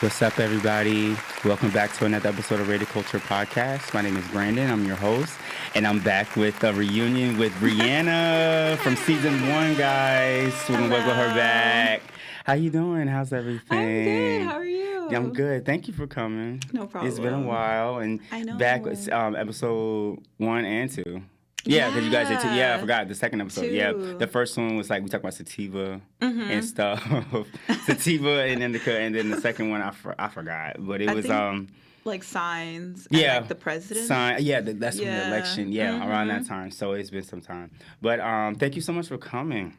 What's up, everybody? Welcome back to another episode of Rated Culture Podcast. My name is Brandon. I'm your host, and I'm back with a reunion with Brianna from season 1, guys. We're gonna welcome her back. How you doing? How's everything? I'm good. How are you? Yeah, I'm good. Thank you for coming. No problem. It's been a while, and I know. back with episode 1 and 2. Yeah, because you guys did 2. Yeah, I forgot the second episode. 2. Yeah, the first one was like we talked about sativa and stuff, sativa, and then the second one I forgot, but it was like signs. Yeah, and, like, the president. That's from the election. Yeah, around that time. So it's been some time. But thank you so much for coming.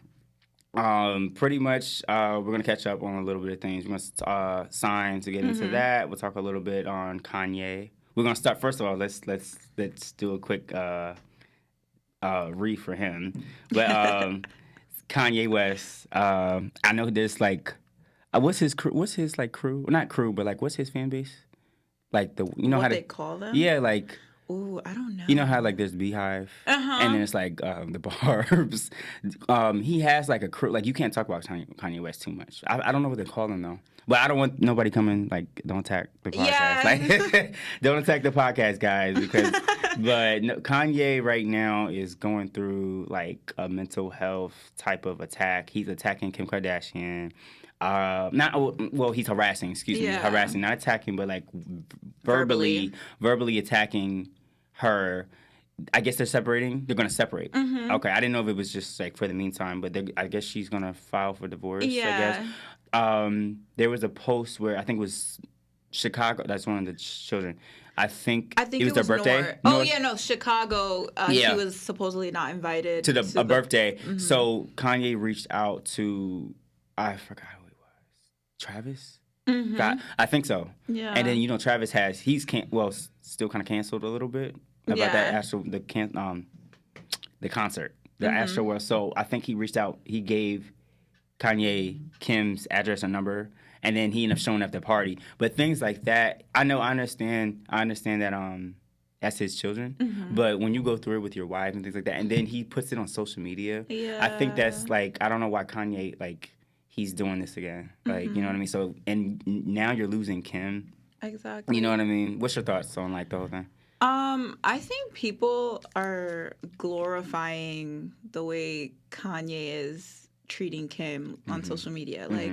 Pretty much, we're gonna catch up on a little bit of things. We're gonna signs to get into that. We'll talk a little bit on Kanye. We're gonna start first of all. Let's do a quick read for him. But Kanye West. I know there's like, what's his crew? What's his like crew? Not crew, but like what's his fan base? Like what how they call them? Yeah, like. Ooh, I don't know. You know how like there's Beehive, and then it's like the Barbs. He has like a crew. Like you can't talk about Kanye West too much. I don't know what they call him though. But I don't want nobody coming like don't attack the podcast. Yeah. Like don't attack the podcast, guys. Because Kanye right now is going through like a mental health type of attack. He's attacking Kim Kardashian. He's harassing. Excuse me, harassing, not attacking, but like verbally attacking her. I guess they're separating. They're gonna separate. Okay, I didn't know if it was just like for the meantime, but I guess she's gonna file for divorce. Yeah. I guess. There was a post where I think it was Chicago. That's one of the children. I think it was their birthday. Chicago. She was supposedly not invited to the birthday. So Kanye reached out to I forgot who it was. Travis. I think so. Yeah. And then Travis he's still kind of canceled a little bit about that the concert, the Astro World. So I think he reached out. He gave Kanye Kim's address and number, and then he ended up showing up at the party. But things like that, I understand that that's his children. But when you go through it with your wife and things like that, and then he puts it on social media, I think that's like I don't know why Kanye like. He's doing this again. Like, you know what I mean? So, and now you're losing Kim. Exactly. You know what I mean? What's your thoughts on, like, the whole thing? I think people are glorifying the way Kanye is treating Kim on social media. Like,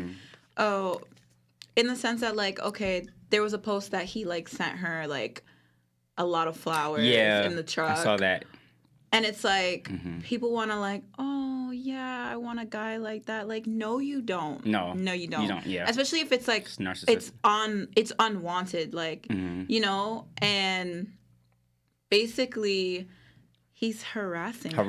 in the sense that, like, okay, there was a post that he, like, sent her, like, a lot of flowers in the truck. I saw that. And it's like, people want to like, oh, yeah, I want a guy like that. Like, no, you don't. No, you don't. You don't, yeah. Especially if it's like, it's unwanted, like, and basically he's harassing her.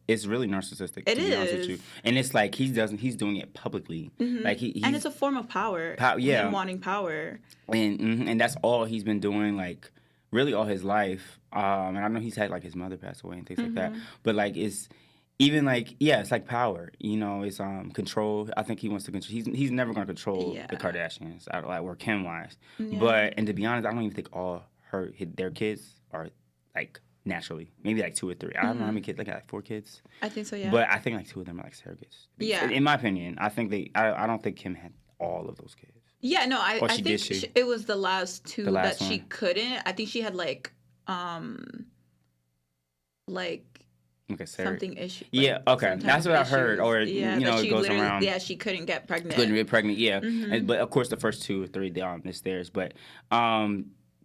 It's really narcissistic, to be honest with you. And it's like, he's doing it publicly. Like and it's a form of power. Him wanting power. And that's all he's been doing, like, really all his life. And I know he's had like his mother pass away and things like that. But like it's even like it's like power. It's control. I think he wants to control. He's never going to control the Kardashians, like or Kim wise. And to be honest, I don't even think all their kids are like naturally. Maybe like 2 or 3. I don't know how many kids. Like 4 kids. I think so. Yeah. But I think like 2 of them are like surrogates. Yeah. In my opinion, I think I don't think Kim had all of those kids. Yeah, no, I think it was the last 2 that she couldn't. I think she had like something issue. Yeah, okay, that's what I heard. Or it goes around. Yeah, she couldn't get pregnant. Couldn't get pregnant. Yeah, but of course the first 2 or 3 is theirs. But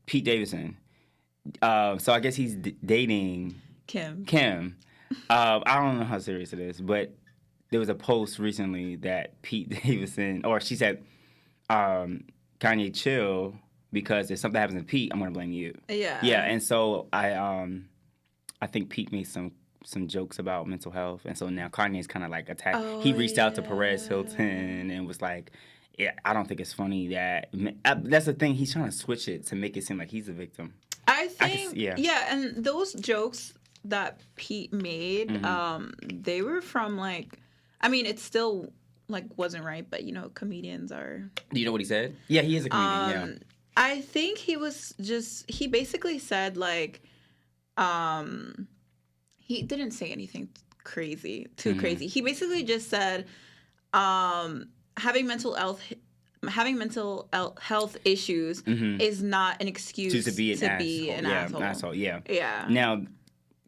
Pete Davidson. So I guess he's dating Kim. I don't know how serious it is, but there was a post recently that Pete Davidson, or she said. Kanye, chill, because if something happens to Pete, I'm gonna blame you. Yeah. Yeah, and so I think Pete made some jokes about mental health, and so now Kanye's kind of like attacked. He reached out to Perez Hilton and was like, "Yeah, I don't think it's funny that." That's the thing. He's trying to switch it to make it seem like he's a victim. I think. And those jokes that Pete made, they were from like, I mean, it's still. Like wasn't right, but comedians are. Do you know what he said? Yeah, he is a comedian. Yeah. I think he basically said like, he didn't say anything too crazy. He basically just said, having mental having mental health issues is not an excuse to be an asshole. Yeah. Now,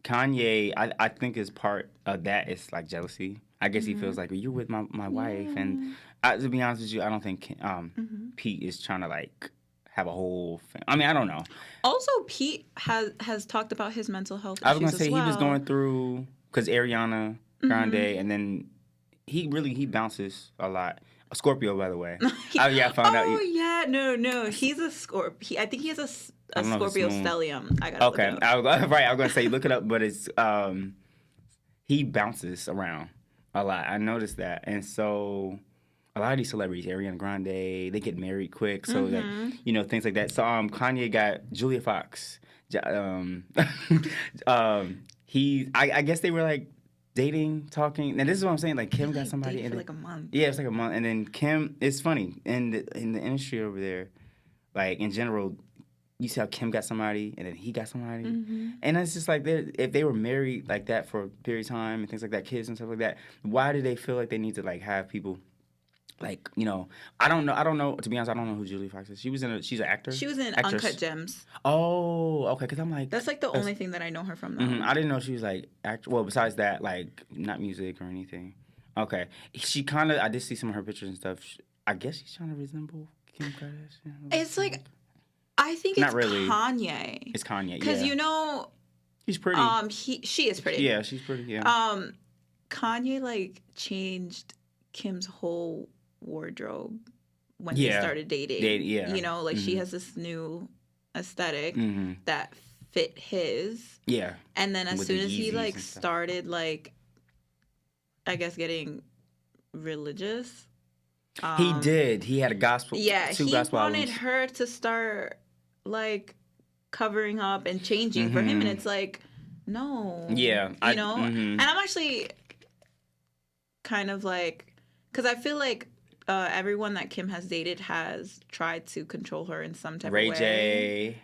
Kanye, I think is part of that is like jealousy. I guess he feels like, well, you're with my wife, and to be honest with you, I don't think Pete is trying to like have a whole. I mean, I don't know. Also, Pete has talked about his mental health issues. I was gonna say he was going through because Ariana Grande, and then he bounces a lot. A Scorpio, by the way. I found out. Oh yeah, no, he's a Scorpio. I think he has a Scorpio stellium. I gotta look it up. I was gonna say look it up, but it's he bounces around a lot. I noticed that, and so a lot of these celebrities, Ariana Grande, they get married quick, so that things like that. So Kanye got Julia Fox. I guess they were like dating, talking, and this is what I'm saying. Like Kim got somebody for like a month. Yeah, it's like a month, and then Kim. It's funny in the industry over there, like in general, you see how Kim got somebody, and then he got somebody, and it's just like if they were married like that for a period of time and things like that, kids and stuff like that. Why do they feel like they need to like have people? Like, I don't know. To be honest, I don't know who Julia Fox is. She's an actor. She was in Actress. Uncut Gems. Oh, okay. Because I'm like, that's like the only thing that I know her from. Though. I didn't know she was like well, besides that, like not music or anything. Okay, she kind of. I did see some of her pictures and stuff. I guess she's trying to resemble Kim Kardashian. It's like, I think it's not really Kanye. It's Kanye because he's pretty. She is pretty. Yeah, she's pretty. Yeah. Kanye like changed Kim's whole wardrobe when he started dating. She has this new aesthetic that fit his. Yeah. And then as soon as he like started like, I guess getting religious. He did. He had a gospel. Yeah, he wanted her to start like covering up and changing for him, and it's like, no. Yeah. And I'm actually kind of like, because I feel like everyone that Kim has dated has tried to control her in some type of way. Ray J.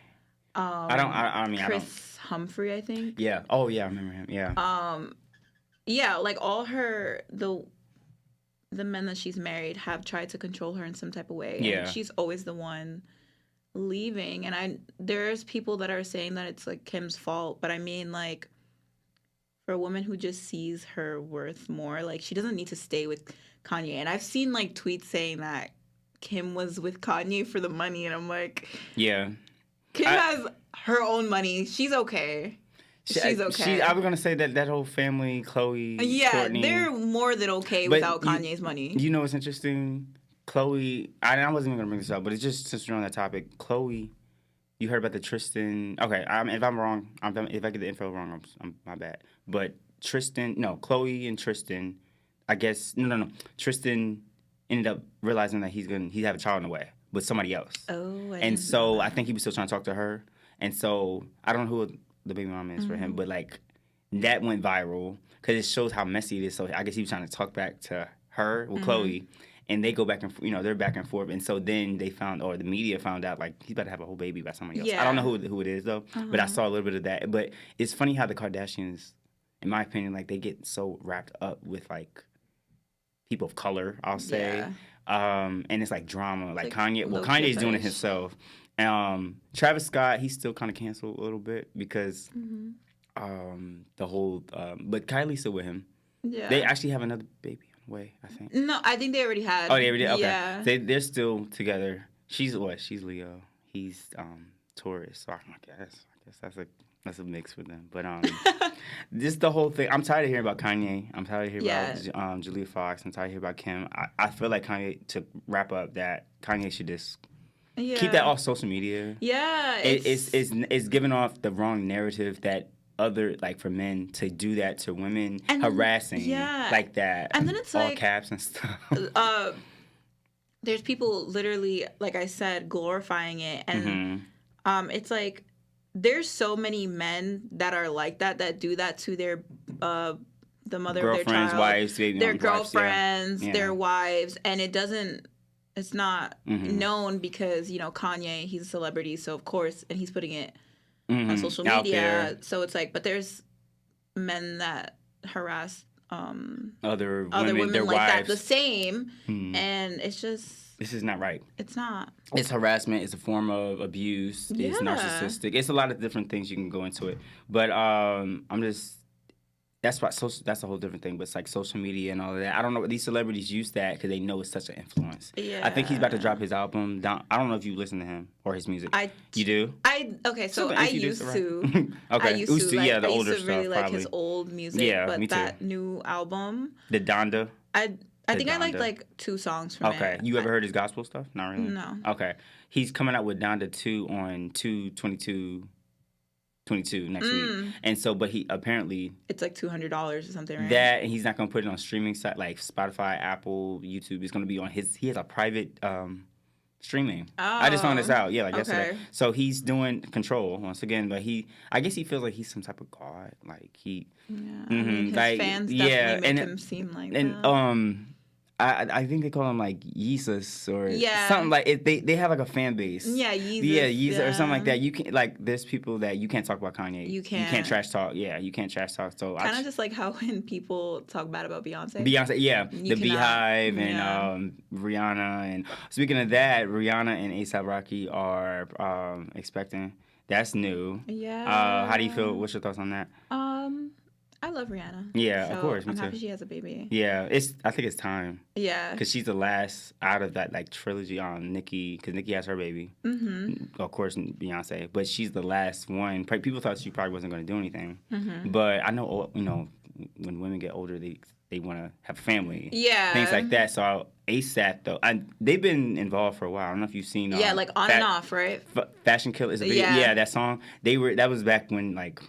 Chris Humphrey, I think. Yeah. Oh, yeah, I remember him. Yeah. Yeah, like all the men that she's married have tried to control her in some type of way. Yeah. And she's always the one leaving. And there's people that are saying that it's like Kim's fault, but I mean, like, for a woman who just sees her worth more, like, she doesn't need to stay with Kanye. And I've seen like tweets saying that Kim was with Kanye for the money, and I'm like, yeah, Kim has her own money. She's okay. She's okay. I was gonna say that whole family, Chloe, Courtney, they're more than okay without Kanye's money. You know what's interesting? Chloe, I wasn't even gonna bring this up, but it's just since we're on that topic. Chloe, you heard about the Tristan? Okay, if I'm wrong, if I get the info wrong, I'm my bad. But Chloe and Tristan. I guess no. Tristan ended up realizing that he have a child in the way with somebody else. Oh, and so I think he was still trying to talk to her. And so I don't know who the baby mom is for him, but like that went viral because it shows how messy it is. So I guess he was trying to talk back to her with Chloe, and they go back and they're back and forth. And so then they found, or the media found out, like he's about to have a whole baby by somebody else. Yeah. I don't know who it is though, but I saw a little bit of that. But it's funny how the Kardashians, in my opinion, like they get so wrapped up with like people of color, I'll say. Yeah. And it's like drama. Like Kanye, Kanye's doing it himself. Travis Scott, he's still kind of canceled a little bit because the whole, but Kylie's still with him. Yeah. They actually have another baby on the way, I think. No, I think they already had. Oh, they already did? Okay. Yeah. They're still together. She's Leo. He's Taurus. So I guess that's a mix for them. But just the whole thing. I'm tired of hearing about Kanye. I'm tired of hearing about Julia Fox. I'm tired of hearing about Kim. I feel like Kanye, to wrap up, that Kanye should just keep that off social media. Yeah. It's giving off the wrong narrative that for men to do that to women, and harassing like that. And then it's all caps and stuff. There's people literally, like I said, glorifying it. And it's like, there's so many men that are like that do that to their the mother of their child, wives, their girlfriends, their wives, and it's not known because Kanye, he's a celebrity, so of course, and he's putting it on social media, so it's like, but there's men that harass other women their like wives. that the same, and it's just this is not right. It's not. It's harassment. It's a form of abuse. Yeah. It's narcissistic. It's a lot of different things you can go into it. But I'm just. That's why. That's a whole different thing. But it's like social media and all of that. I don't know. These celebrities use that because they know it's such an influence. Yeah. I think he's about to drop his album. I don't know if you listen to him or his music. You do? So I used to. Okay. I used to. Like, yeah, the older I used to really stuff, like probably. his old music. Yeah, but me too. that new album. The Donda. I think I liked like 2 songs from it. Okay. You ever heard his gospel stuff? Not really? No. Okay. He's coming out with Donda 2 on 2/22/22 next week. And so, but he apparently... It's like $200 or something, right? That, and he's not going to put it on streaming site like Spotify, Apple, YouTube. It's going to be on his... He has a private streaming. Oh. I just found this out, like yesterday. Okay. So he's doing Control once again, but I guess he feels like he's some type of god. Like he... Yeah. I mean, his fans definitely make him seem like that. I think they call him like Jesus or something like it. They have like a fan base. Yeah, Jesus. Yeah, Jesus or something like that. You can like there's people that you can't talk about Kanye. You can't. You can't trash talk. Yeah, you can't trash talk. So kind of just like how when people talk bad about Beyonce. Yeah, you the Beehive and Rihanna. And speaking of that, Rihanna and A$AP Rocky are expecting. That's new. Yeah. How do you feel? What's your thoughts on that? I love Rihanna. Yeah, so of course. Me I'm too. happy she has a baby. Yeah, I think it's time. Yeah. Because she's the last out of that like trilogy on Nicki, because Nicki has her baby. Mm-hmm. Of course, Beyonce, but she's the last one. People thought she probably wasn't going to do anything. Mm-hmm. But I know, when women get older, they want to have a family. Yeah. Things like that. So A$AP though, they've been involved for a while. I don't know if you've seen. Like on and off, right? Fashion Kill is a video. Yeah, that song. That was back when like.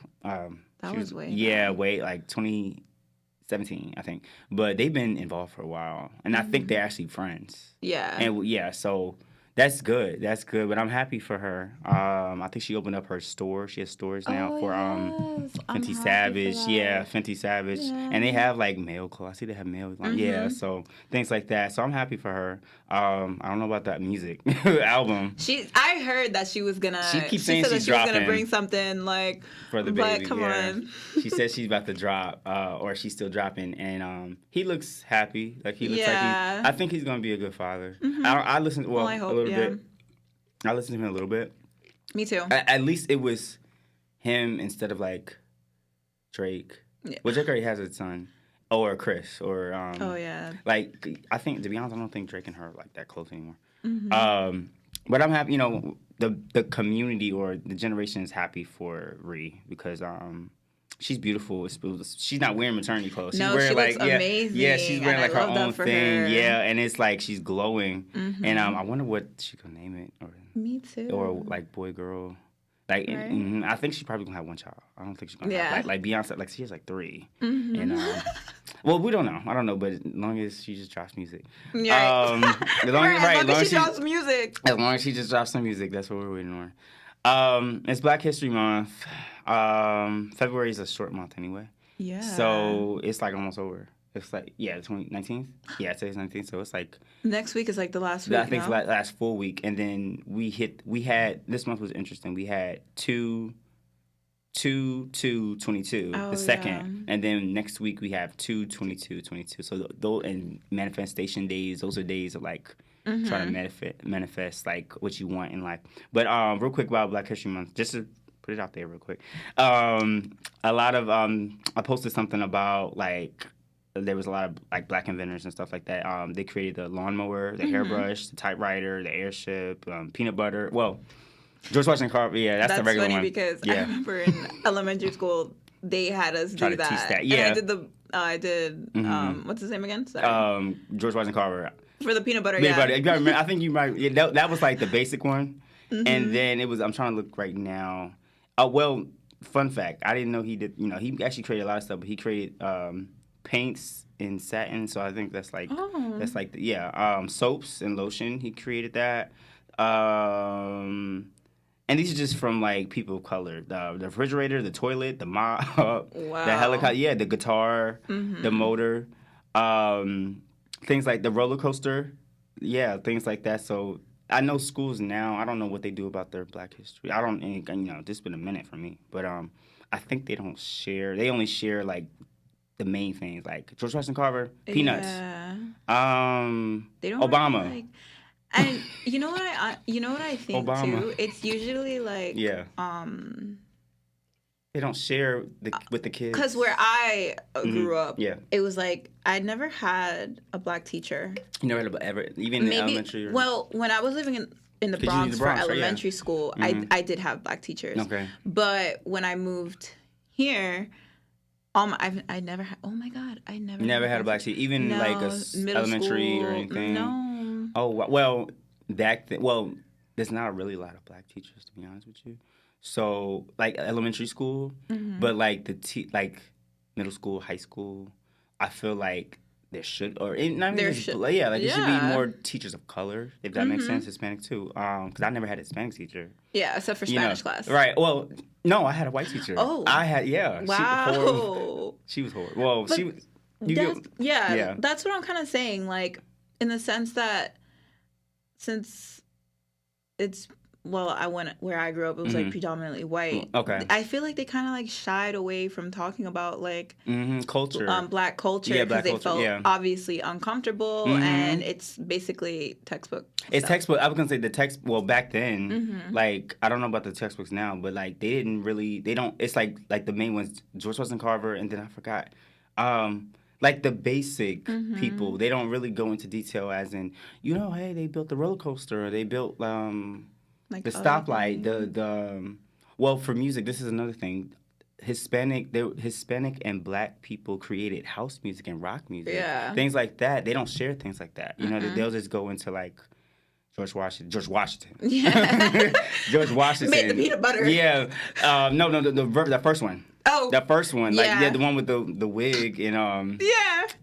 That was way. Like 2017, I think. But they've been involved for a while, and I think they're actually friends. Yeah. And so that's good. That's good. But I'm happy for her. I think she opened up her store. She has stores now for Fenty Savage. Yeah, Fenty Savage, and they have like male clothes. I see they have male. Yeah, so things like that. So I'm happy for her. I don't know about that music album. I heard that she was gonna. She keeps saying she she's dropping. Was gonna bring something like for the baby. But come on. She said she's about to drop, or she's still dropping, and he looks happy. Like he looks like I think he's gonna be a good father. Mm-hmm. I listened. Well, I hope, a little bit. I listened to him a little bit. Me too. At least it was him instead of like Drake. Yeah. Well, Drake already has a son. Or Chris, or like I think, to be honest, I don't think Drake and her are like that close anymore. Mm-hmm. But I'm happy, the community or the generation is happy for Ree because she's beautiful. She's not wearing maternity clothes. She's wearing she looks amazing. Yeah, she's wearing like her own thing. Her. Yeah, and it's like she's glowing. Mm-hmm. And I wonder what she could name it. Me too. Or like boy, girl. Like, right. I think she's probably gonna have one child. I don't think she's gonna have like Beyonce. Like she has like 3, and well, we don't know. I don't know, but as long as she just drops music, as long as she drops music, as long as she just drops some music, that's what we're waiting on. It's Black History Month. February is a short month anyway. Yeah. So it's like almost over. It's like, the 19th? Yeah, today's 19th, so it's like... Next week is like the last week, I think it's the last full week, and then this month was interesting. We had 2/2/22, the second, and then next week we have 2/22/22. So those and manifestation days, those are days of like trying to manifest like what you want in life. But real quick about Black History Month, just to put it out there real quick. A lot of I posted something about like... There was a lot of like black inventors and stuff like that. They created the lawnmower, the hairbrush, the typewriter, the airship, peanut butter. Well, George Washington Carver. Yeah, that's the regular one. That's funny because I remember in elementary school they had us do that. Teach that. Yeah, and I did. What's his name again? Sorry. George Washington Carver. For the peanut butter. Peanut butter. You remember, I think you might. Yeah, that was like the basic one, and then it was. I'm trying to look right now. Well, fun fact. I didn't know he did. He actually created a lot of stuff, but he created. Paints in satin, so I think that's like soaps and lotion. He created that, and these are just from like people of color. The refrigerator, the toilet, the mop, the helicopter, the guitar, the motor, things like the roller coaster, things like that. So I know schools now. I don't know what they do about their Black history. I don't, this has been a minute for me, but I think they don't share. They only share like. The main things like George Washington Carver, Peanuts, they don't Obama. really, And you know what I think Obama. too? It's usually like Yeah. They don't share with the kids. Because where I grew up, yeah, it was like I never had a black teacher. You never had ever, even in elementary? Well, when I was living in the Bronx for elementary school, I did have black teachers. Okay. But when I moved here, I never had. Oh my God, I never had a black teacher, even like a elementary school, or anything. No. Oh well, there's not really a lot of black teachers, to be honest with you. So like elementary school, but like like middle school, high school, I feel like there should there should be more teachers of color, if that makes sense. Hispanic too, because I never had a Hispanic teacher. Yeah, except for Spanish class. Right. Well, no, I had a white teacher. Oh, I had Wow. She was horrible. Well, but she was. That's what I'm kind of saying. Like in the sense that since it's I went where I grew up, it was like predominantly white. Okay. I feel like they kind of like shied away from talking about like culture, black culture, because they felt obviously uncomfortable, and it's basically textbook. It's textbook. I was gonna say the text. Well, back then, like I don't know about the textbooks now, but like they don't. It's like the main ones, George Washington Carver, and then I forgot. Like the basic people, they don't really go into detail, as in hey, they built the roller coaster, or they built like the stoplight, well, for music, this is another thing. Hispanic and black people created house music and rock music. Yeah. Things like that. They don't share things like that. They'll just go into like George Washington. Yeah. George Washington. Made the peanut butter. Yeah. No, the first one. Oh. The first one. Like the one with the wig and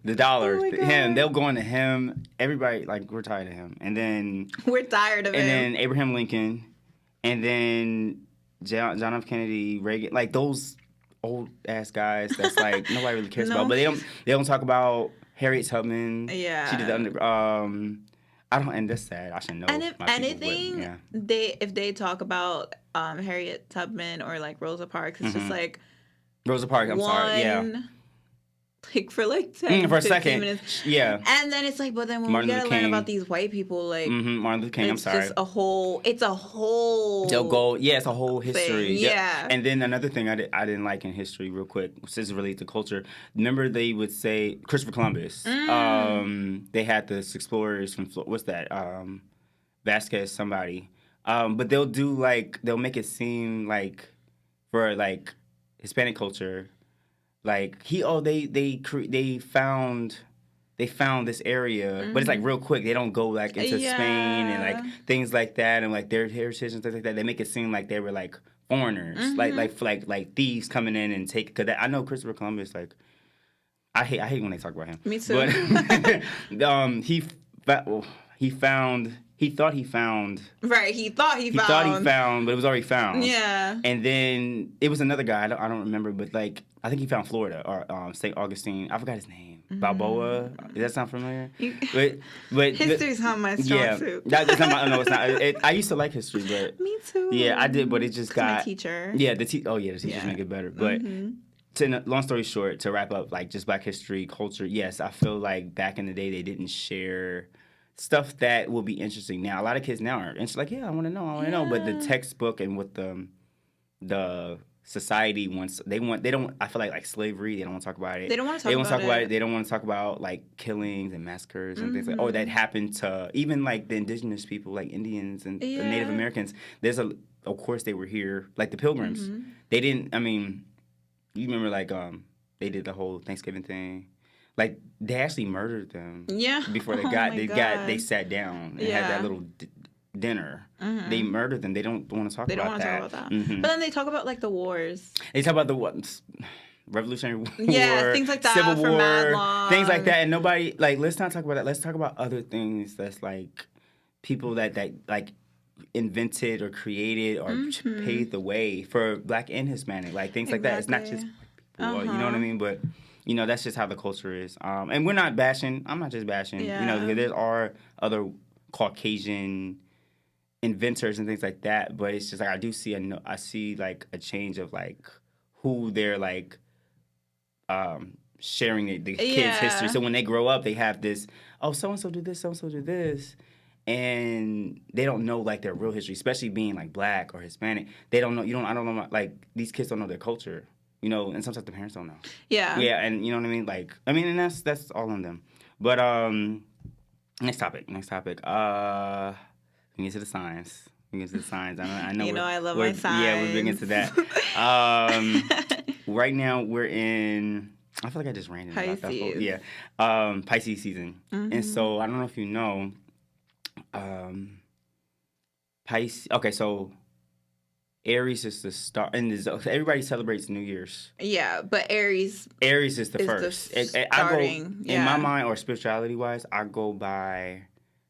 the dollar. Oh him. They'll go into him. Everybody, like, we're tired of him. And then we're tired of him. And then Abraham Lincoln. And then John F. Kennedy, Reagan, like those old ass guys that's like nobody really cares about. But they don't talk about Harriet Tubman. Yeah. She did I don't, and that's sad. I should know. And if anything, if they talk about Harriet Tubman or like Rosa Parks, it's just like Rosa Parks. I'm sorry. Yeah. Like for like 10, for a 15 second, minutes. Yeah. And then it's like, but then when we gotta learn about these white people, like Martin Luther King. I'm sorry. It's a whole. They'll go. Yeah, it's a whole history. Thing. Yeah. And then another thing I didn't like in history, real quick, since it relates to culture. Remember, they would say Christopher Columbus. They had the explorers from what's that? Vasquez, somebody. But they'll make it seem like for like Hispanic culture. Like they found this area, but it's like real quick. They don't go like into Spain and like things like that, and like their heritage and things like that. They make it seem like they were like foreigners, like thieves coming in and take. Cause I know Christopher Columbus. Like I hate when they talk about him. Me too. But he found. He thought he found. Right, he thought he found, but it was already found. Yeah. And then it was another guy. I don't remember, but like I think he found Florida or St. Augustine. I forgot his name. Balboa. Does that sound familiar? But history's not my strong suit. That's not my. No, it's not. I used to like history, but me too. Yeah, I did, but it just got. My teacher. Yeah, the teachers make it better, but. Long story short, to wrap up, like just Black history, culture. Yes, I feel like back in the day they didn't share stuff that will be interesting now. A lot of kids now are interested, like, I want to know. But the textbook and what the society wants, they don't. I feel like slavery. They don't want to talk about it. They don't want to talk about it. They don't want to talk about like killings and massacres and things like. That happened to even like the indigenous people, like Indians and the Native Americans. Of course, they were here, like the Pilgrims. They didn't. I mean. You remember, like, they did the whole Thanksgiving thing. Like, they actually murdered them. Yeah. Before they they sat down and had that little dinner. They murdered them. They don't want to talk about that. They don't want to talk about that. But then they talk about, like, the wars. They talk about the Revolutionary War. Yeah, things like that. Civil for War. Mad long. Things like that. And nobody, like, let's not talk about that. Let's talk about other things that's, like, people that like, invented or created or paved the way for Black and Hispanic, like things like that. It's not just people, you know what I mean? But that's just how the culture is. And we're not bashing. I'm not just bashing. There are other Caucasian inventors and things like that. But it's just like I see like a change of like who they're like sharing the kids' history. So when they grow up, they have this. Oh, so and so do this. So and so do this. and they don't know like their real history, especially being like Black or Hispanic. They don't know. I don't know. Like these kids don't know their culture. And sometimes the parents don't know. Yeah. Yeah, and you know what I mean. Like, and that's all on them. But next topic. We get to the signs. I know. I love my signs. Yeah, we're big into that. Right now we're in. I feel like I just ran into that whole, Pisces season. Mm-hmm. And so I don't know if you know, Pisces. Okay, so Aries is the start, and everybody celebrates New Year's. Yeah, but Aries is the first. Starting, in my mind, or spirituality wise, I go by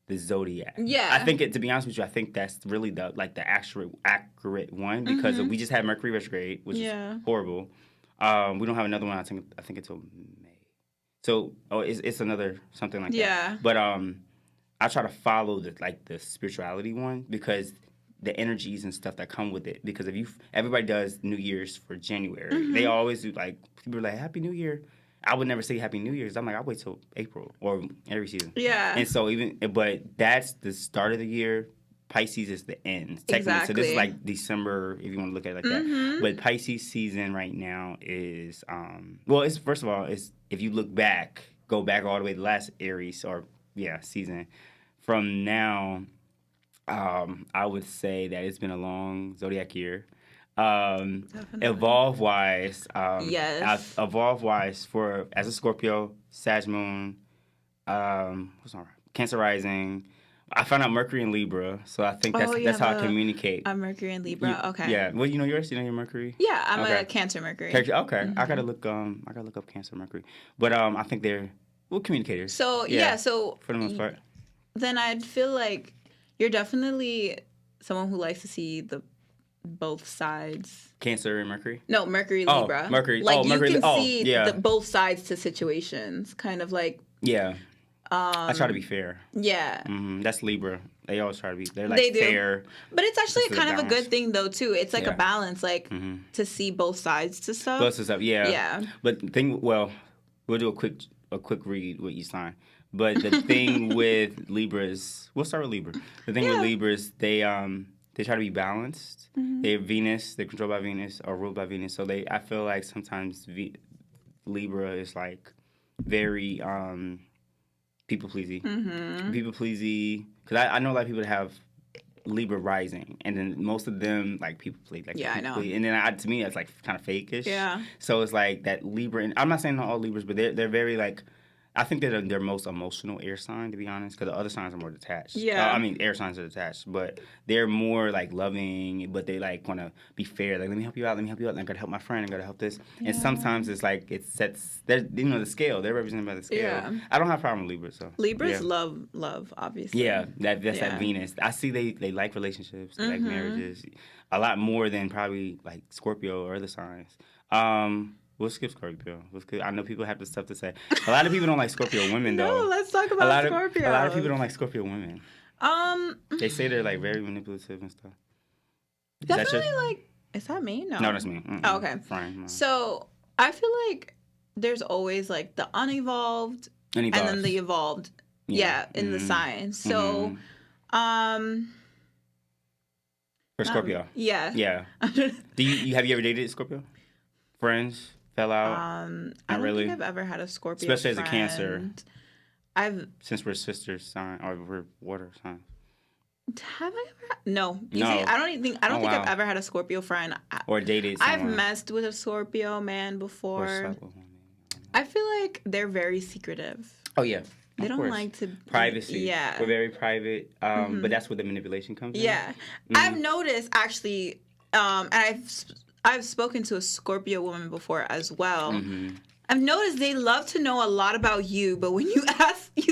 the Zodiac. Yeah, I think to be honest with you, I think that's really the accurate one because we just had Mercury retrograde, which is horrible. We don't have another one. I think until May. So it's another something like that. Yeah. But I try to follow the spirituality one because the energies and stuff that come with it. Because everybody does New Year's for January, they always do people are like Happy New Year. I would never say Happy New Year's. I'm like, I'll wait till April or every season. Yeah. And so but that's the start of the year. Pisces is the end. Exactly. So this is like December, if you want to look at it like that. But Pisces season right now is, it's first of all, if you go back all the way to last Aries season. From now, I would say that it's been a long zodiac year. Evolve-wise, yes. Evolve-wise as a Scorpio, Sag Moon, Cancer rising. I found out Mercury in Libra, so I think that's how I communicate. I'm Mercury in Libra. Okay. Yeah. Well, you know yours. You know your Mercury. Yeah, I'm a Cancer Mercury. Okay. I gotta look. I gotta look up Cancer Mercury. But I think they're communicators. So so for the most part. Then I'd feel like you're definitely someone who likes to see both sides. Cancer and Mercury? No, Mercury Libra. Mercury. Mercury. You can see both sides to situations, kind of like. Yeah. I try to be fair. Yeah. Mm-hmm. That's Libra. They always try to be. They're fair. But it's actually kind of a good thing though too. It's like a balance, to see both sides to stuff. Both sides, yeah. Yeah. But we'll do a quick read with each sign. But the thing with Libras, we'll start with Libra. The thing with Libras, they try to be balanced. They're Venus. They're controlled by Venus or ruled by Venus. So I feel like sometimes Libra is like very people pleasy. People pleasy. Because I know a lot of people that have Libra rising, and then most of them like people please. I know. And then to me that's like kind of fake-ish. Yeah. So it's like that Libra, and I'm not saying not all Libras, but they're very like. I think they're their most emotional air sign, to be honest, because the other signs are more detached. Yeah. Air signs are detached, but they're more like loving, but they like want to be fair. Like, let me help you out. I gotta help my friend. I gotta help this. Yeah. And sometimes it's like it sets. The scale. They're represented by the scale. Yeah. I don't have a problem with Libra. So Libras love, obviously. Yeah, that's that Venus. I see they like relationships, they like marriages, a lot more than probably like Scorpio or other signs. We'll skip Scorpio. I know people have stuff to say. A lot of people don't like Scorpio women, though. No, let's talk about Scorpio. A lot of people don't like Scorpio women. They say they're like very manipulative and stuff. Definitely is that me? No. No, that's me. Oh, okay. Fine. No. So I feel like there's always like the unevolved and then the evolved. Yeah, in the signs. So, for Scorpio. Yeah. Yeah. Have you ever dated Scorpio? Friends? Fell out? I don't think I've ever had a Scorpio especially friend. As a Cancer. Since we're sisters sign or we're water signs. Have I ever? No. See, I don't think I've ever had a Scorpio friend. Or dated someone. I've messed with a Scorpio man before. I feel like they're very secretive. Oh yeah. They don't like to privacy. Yeah. We're very private. But that's where the manipulation comes in. Yeah. I've noticed actually, and I've spoken to a Scorpio woman before as well. I've noticed they love to know a lot about you, but when you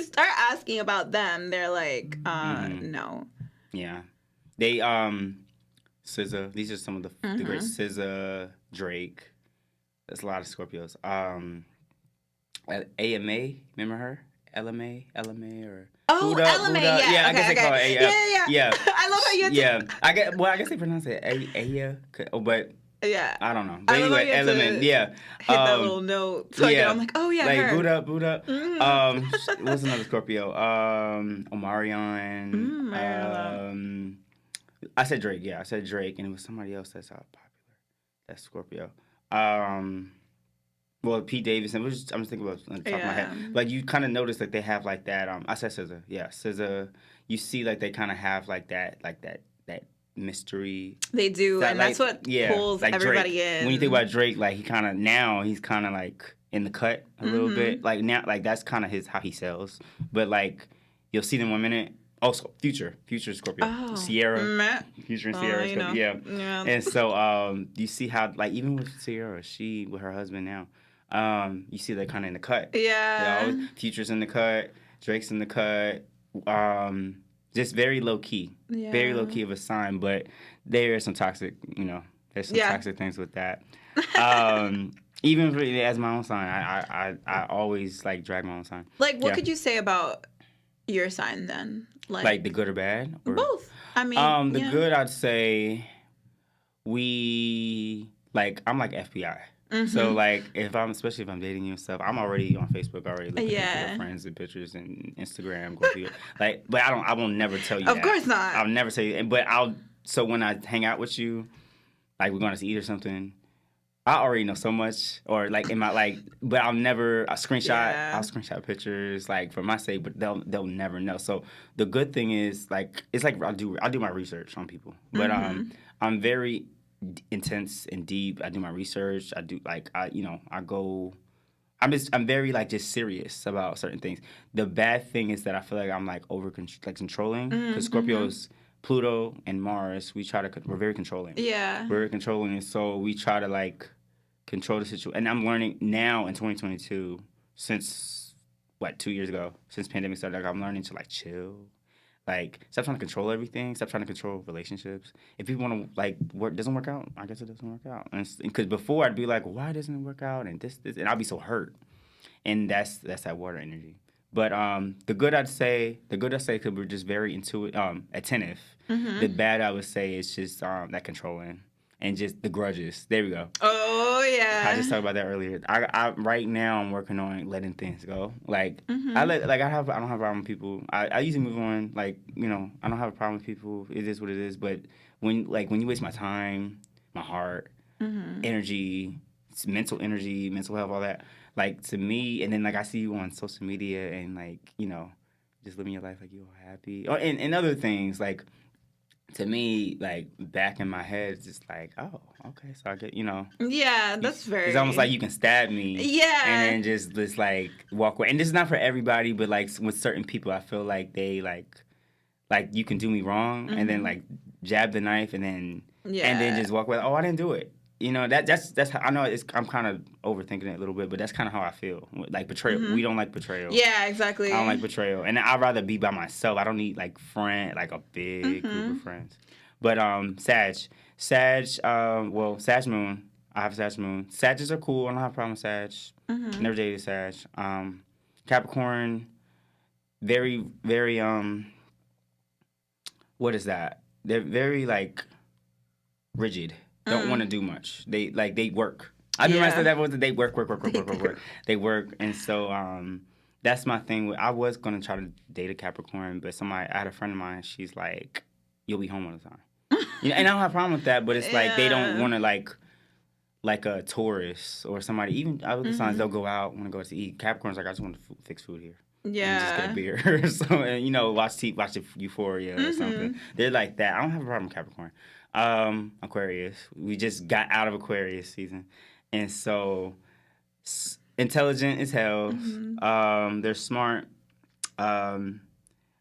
start asking about them, they're like, no. Yeah. They, SZA, these are some of the great SZA, Drake. There's a lot of Scorpios. AMA, remember her? LMA, or... Oh, Huda, LMA, yeah. Yeah, I guess they call it Yeah. I love how you I guess they pronounce it Aya, but Yeah. I don't know. But I don't know, anyway, you have to Element, yeah. hit that little note. So I'm like, oh yeah, like her. boot up. What's another Scorpio? Omarion. I said Drake. Yeah, I said Drake, and it was somebody else that's popular. That's Scorpio. Well, Pete Davidson. I'm just thinking about on the top of my head. Like you kind of notice like they have like that. I said SZA. Yeah, SZA. You see like they kind of have like that mystery. They do, and that's what pulls like everybody Drake. in. When you think about Drake, like he's kind of like in the cut a little bit. Like now, like that's kind of how he sells. But like you'll see them 1 minute. Also, Future Scorpio, Sierra, Future and Sierra, Scorpio, yeah. And so you see how like even with Sierra, she with her husband now, you see they're kind of in the cut. Yeah, Future's in the cut, Drake's in the cut. Just very low key, very low key of a sign, but there is some toxic, there's some toxic things with that. Even for, as my own sign, I always like drag my own sign. Like, what could you say about your sign then? Like the good or bad? Or? Both. I mean, the good, I'd say I'm like FBI. So like especially if I'm dating you and stuff, I'm already on Facebook already looking at your friends and pictures and Instagram. Go through it. But I will never tell you. Of course not. I'll never tell you. But so when I hang out with you, like we're going to eat or something, I already know so much, or like in my but I'll screenshot. Yeah. I'll screenshot pictures like for my sake, but they'll never know. So the good thing is it's like I'll do my research on people, but I'm very intense and deep. I do my research. I do I go. I'm very just serious about certain things. The bad thing is that I feel like I'm controlling because Scorpios. Pluto and Mars, we're very controlling. Yeah. We're very controlling, and so we try to control the situation. And I'm learning now in 2022, since 2 years ago, since pandemic started, I'm learning to chill. Stop trying to control everything. Stop trying to control relationships. If people want to work doesn't work out, I guess it doesn't work out. And because before I'd be like, why doesn't it work out? And this, and I'd be so hurt. And that's that water energy. But the good I'd say, because we're just very attentive. The bad I would say is just that controlling and just the grudges. There we go. Oh yeah. I just talked about that earlier. I right now I'm working on letting things go. I don't have a problem with people. I usually move on. I don't have a problem with people. It is what it is. But when you waste my time, my heart, energy, mental health, all that. To me, and then I see you on social media and just living your life like you're happy, or and other things to me back in my head it's just oh okay, so I get yeah, that's very, it's almost like you can stab me and then just walk away. And this is not for everybody, but with certain people I feel like they you can do me wrong and then jab the knife and then just walk away. Oh, I didn't do it. That's how I know I'm kind of overthinking it a little bit, but that's kind of how I feel. Betrayal. We don't like betrayal. Yeah, exactly. I don't like betrayal, and I'd rather be by myself. I don't need a big group of friends. But Sag, Sag Moon. I have Sag Moon. Sages are cool. I don't have a problem with Sag. Never dated Sag. Capricorn, very very what is that? They're very rigid. Don't want to do much. They work. I mean, when I said that was they work. They work, and so that's my thing. I was gonna try to date a Capricorn, but I had a friend of mine. She's like, "You'll be home all the time," and I don't have a problem with that. But it's they don't want to like a Taurus or somebody. Even other signs, they'll go out, want to go to eat. Capricorn's I just want to fix food here. Yeah. And just get a beer, so and watch the Euphoria or something. They're like that. I don't have a problem with Capricorn. Aquarius. We just got out of Aquarius season, and so intelligent as hell. They're smart. I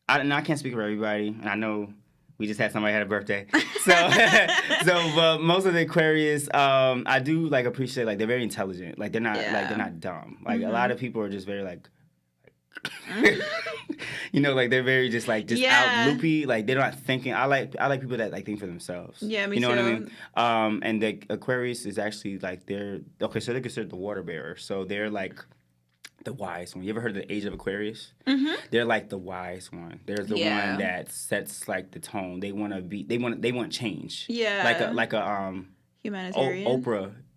can't speak for everybody, and I know we just had somebody had a birthday, but most of the Aquarius, I do appreciate they're very intelligent. They're not they're not dumb. A lot of people are just very they're very just out loopy. They're not thinking. I like people that think for themselves. Yeah, me too. You know what I mean? And the Aquarius is actually so they're considered the water bearer. So they're the wise one. You ever heard of the Age of Aquarius? They're the wise one. They're the one that sets the tone. They want change. Yeah. Humanitarian.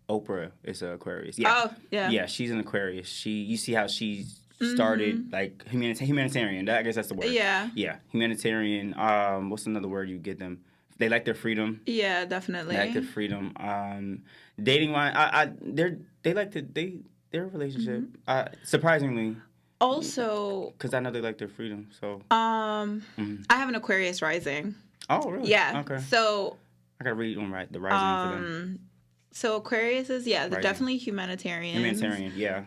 Oprah is an Aquarius. Yeah. Oh, yeah. Yeah, she's an Aquarius. You see how she started like humanitarian. I guess that's the word. Yeah. Yeah, humanitarian. What's another word you get them? They like their freedom. Yeah, definitely. They like their freedom. Dating wise, their relationship. Surprisingly. Also, because I know they like their freedom. So. I have an Aquarius rising. Oh, really? Yeah. Okay. So. I gotta read on the rising for them. So Aquarius is they're Rising. Definitely humanitarian. Humanitarian, yeah.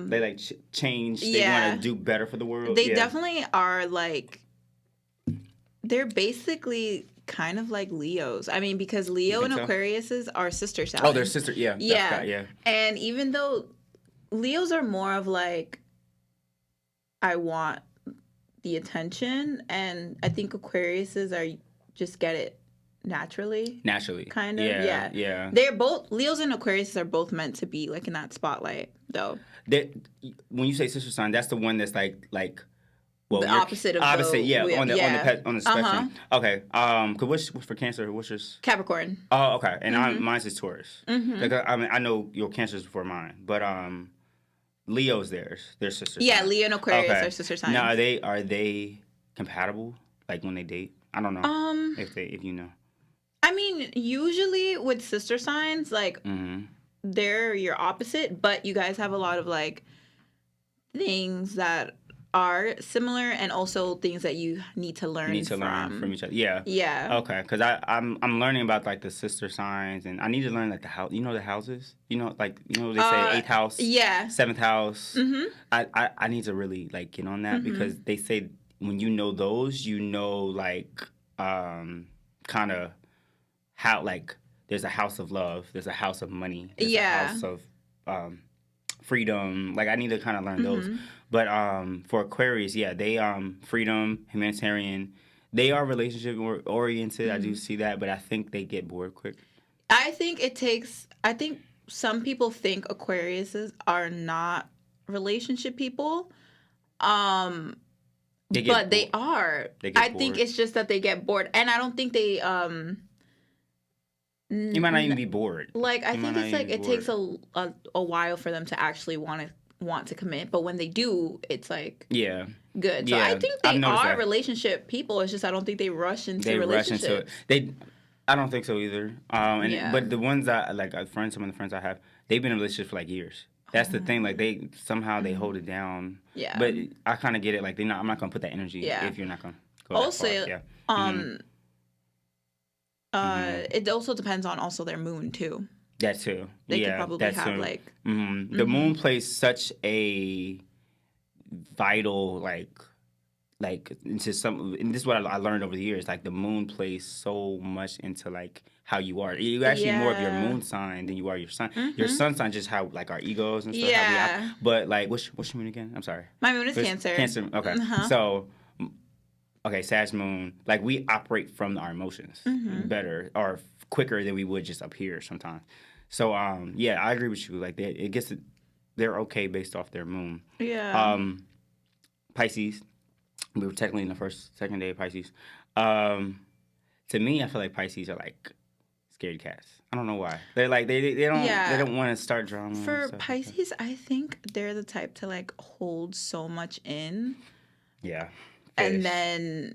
They like change. They want to do better for the world. They definitely are like. They're basically kind of like Leos. I mean, because Leo and Aquariuses are sister signs. Oh, they're sister. Yeah. Yeah. Yeah. And even though Leos are more of like, I want the attention, and I think Aquariuses are just get it naturally. Kind of. Yeah. They're both Leos and Aquariuses are both meant to be like in that spotlight, though. When you say sister sign, that's the one that's like. Well, the opposite of on the spectrum. Okay. What's for Cancer? What's yours? Capricorn. Oh, okay. And mine's is Taurus. Like, I mean, I know your Cancer's before mine, but Leo's theirs. Their sister. Yeah, sign. Leo and Aquarius are sister signs. Now, are they compatible? Like when they date? I don't know. If you know. I mean, usually with sister signs, like they're your opposite, but you guys have a lot of like things that are similar, and also things that you need to learn from each other. Yeah. Yeah. Okay, because I'm learning about like the sister signs, and I need to learn like the house. You know the houses. You know they say 8th house. Yeah. 7th house. I need to really like get on that because they say when you know those, you know like kind of how like there's a house of love, there's a house of money, there's a house of freedom. Like I need to kind of learn those. But for Aquarius, yeah, they freedom, humanitarian. They are relationship oriented. I do see that, but I think they get bored quick. I think some people think Aquariuses are not relationship people. But they are. I think it's just that they get bored, and I don't think they you might not even be bored. Like I think it's like it takes a while for them to actually want to commit, but when they do, it's like good. So I think they are relationship people. It's just I don't think they rush into relationships. I don't think so either. But the ones that like some of the friends I have, they've been in relationships for like years. That's the thing. Like they hold it down. Yeah. But I kind of get it. Like I'm not gonna put that energy if you're not gonna go also, that far. Yeah. It also depends on also their moon too. That too. They could probably have like the moon plays such a vital into some. And this is what I learned over the years. Like the moon plays so much into like how you are. You're actually more of your moon sign than you are your sun. Your sun sign just how like our egos and stuff. Yeah. But like what's your moon again? I'm sorry. My moon is Cancer. Cancer. Okay. So. Okay, Sag moon, like we operate from our emotions better or quicker than we would just up here sometimes. So yeah, I agree with you. Like they're okay based off their moon. Yeah. Pisces, we were technically in the second day of Pisces. To me, I feel like Pisces are like scaredy cats. I don't know why. They're like they don't want to start drama. For Pisces, I think they're the type to like hold so much in. Yeah. And then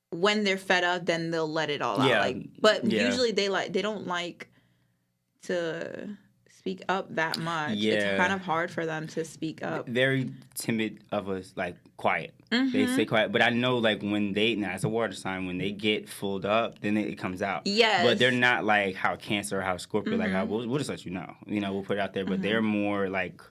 when they're fed up, then they'll let it all out. But usually they don't like to speak up that much. Yeah. It's kind of hard for them to speak up. Very timid of us, like quiet. They stay quiet. But I know like when as a water sign, when they get filled up, then it comes out. Yes. But they're not like how Cancer or how Scorpio, like how we'll just let you know. We'll put it out there. But they're more like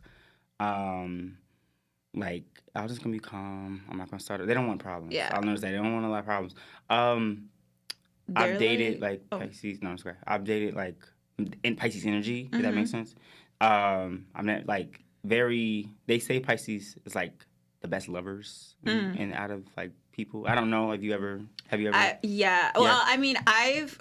I was just gonna be calm. I'm not gonna start it. They don't want problems. Yeah. I'll notice that they don't want a lot of problems. I've dated Pisces. No, I'm sorry. I've dated like in Pisces energy. If that makes sense. I'm not like very. They say Pisces is like the best lovers and out of like people. I don't know. Have you ever? Yeah. Well, I mean, I've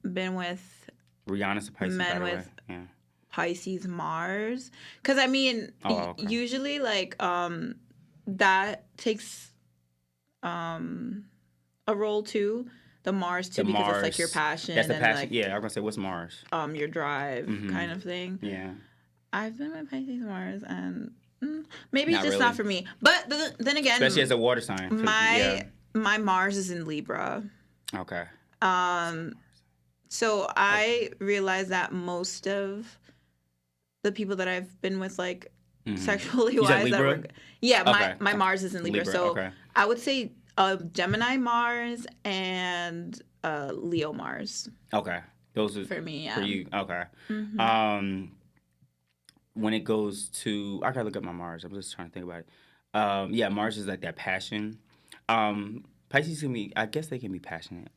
been with Rihanna's a Pisces. Men by the way. with yeah. Pisces Mars, because I mean usually like that takes a role too. the Mars too, The because Mars. it's like your passion. That's the and passion. like, Yeah, I'm gonna say what's Mars? your drive kind of thing. Yeah. I've been with Pisces Mars, and maybe it's Not just really. not for me. But then again, Especially as a water sign. My Mars is in Libra. Okay. So I realized that most of the people that I've been with, like sexually wise, that were my Mars is in Libra. So I would say Gemini Mars and Leo Mars. Okay, those are for me. Yeah. For you, okay. When it goes to, I gotta look at my Mars. I'm just trying to think about it. Yeah, Mars is like that passion. Pisces can be, I guess they can be passionate.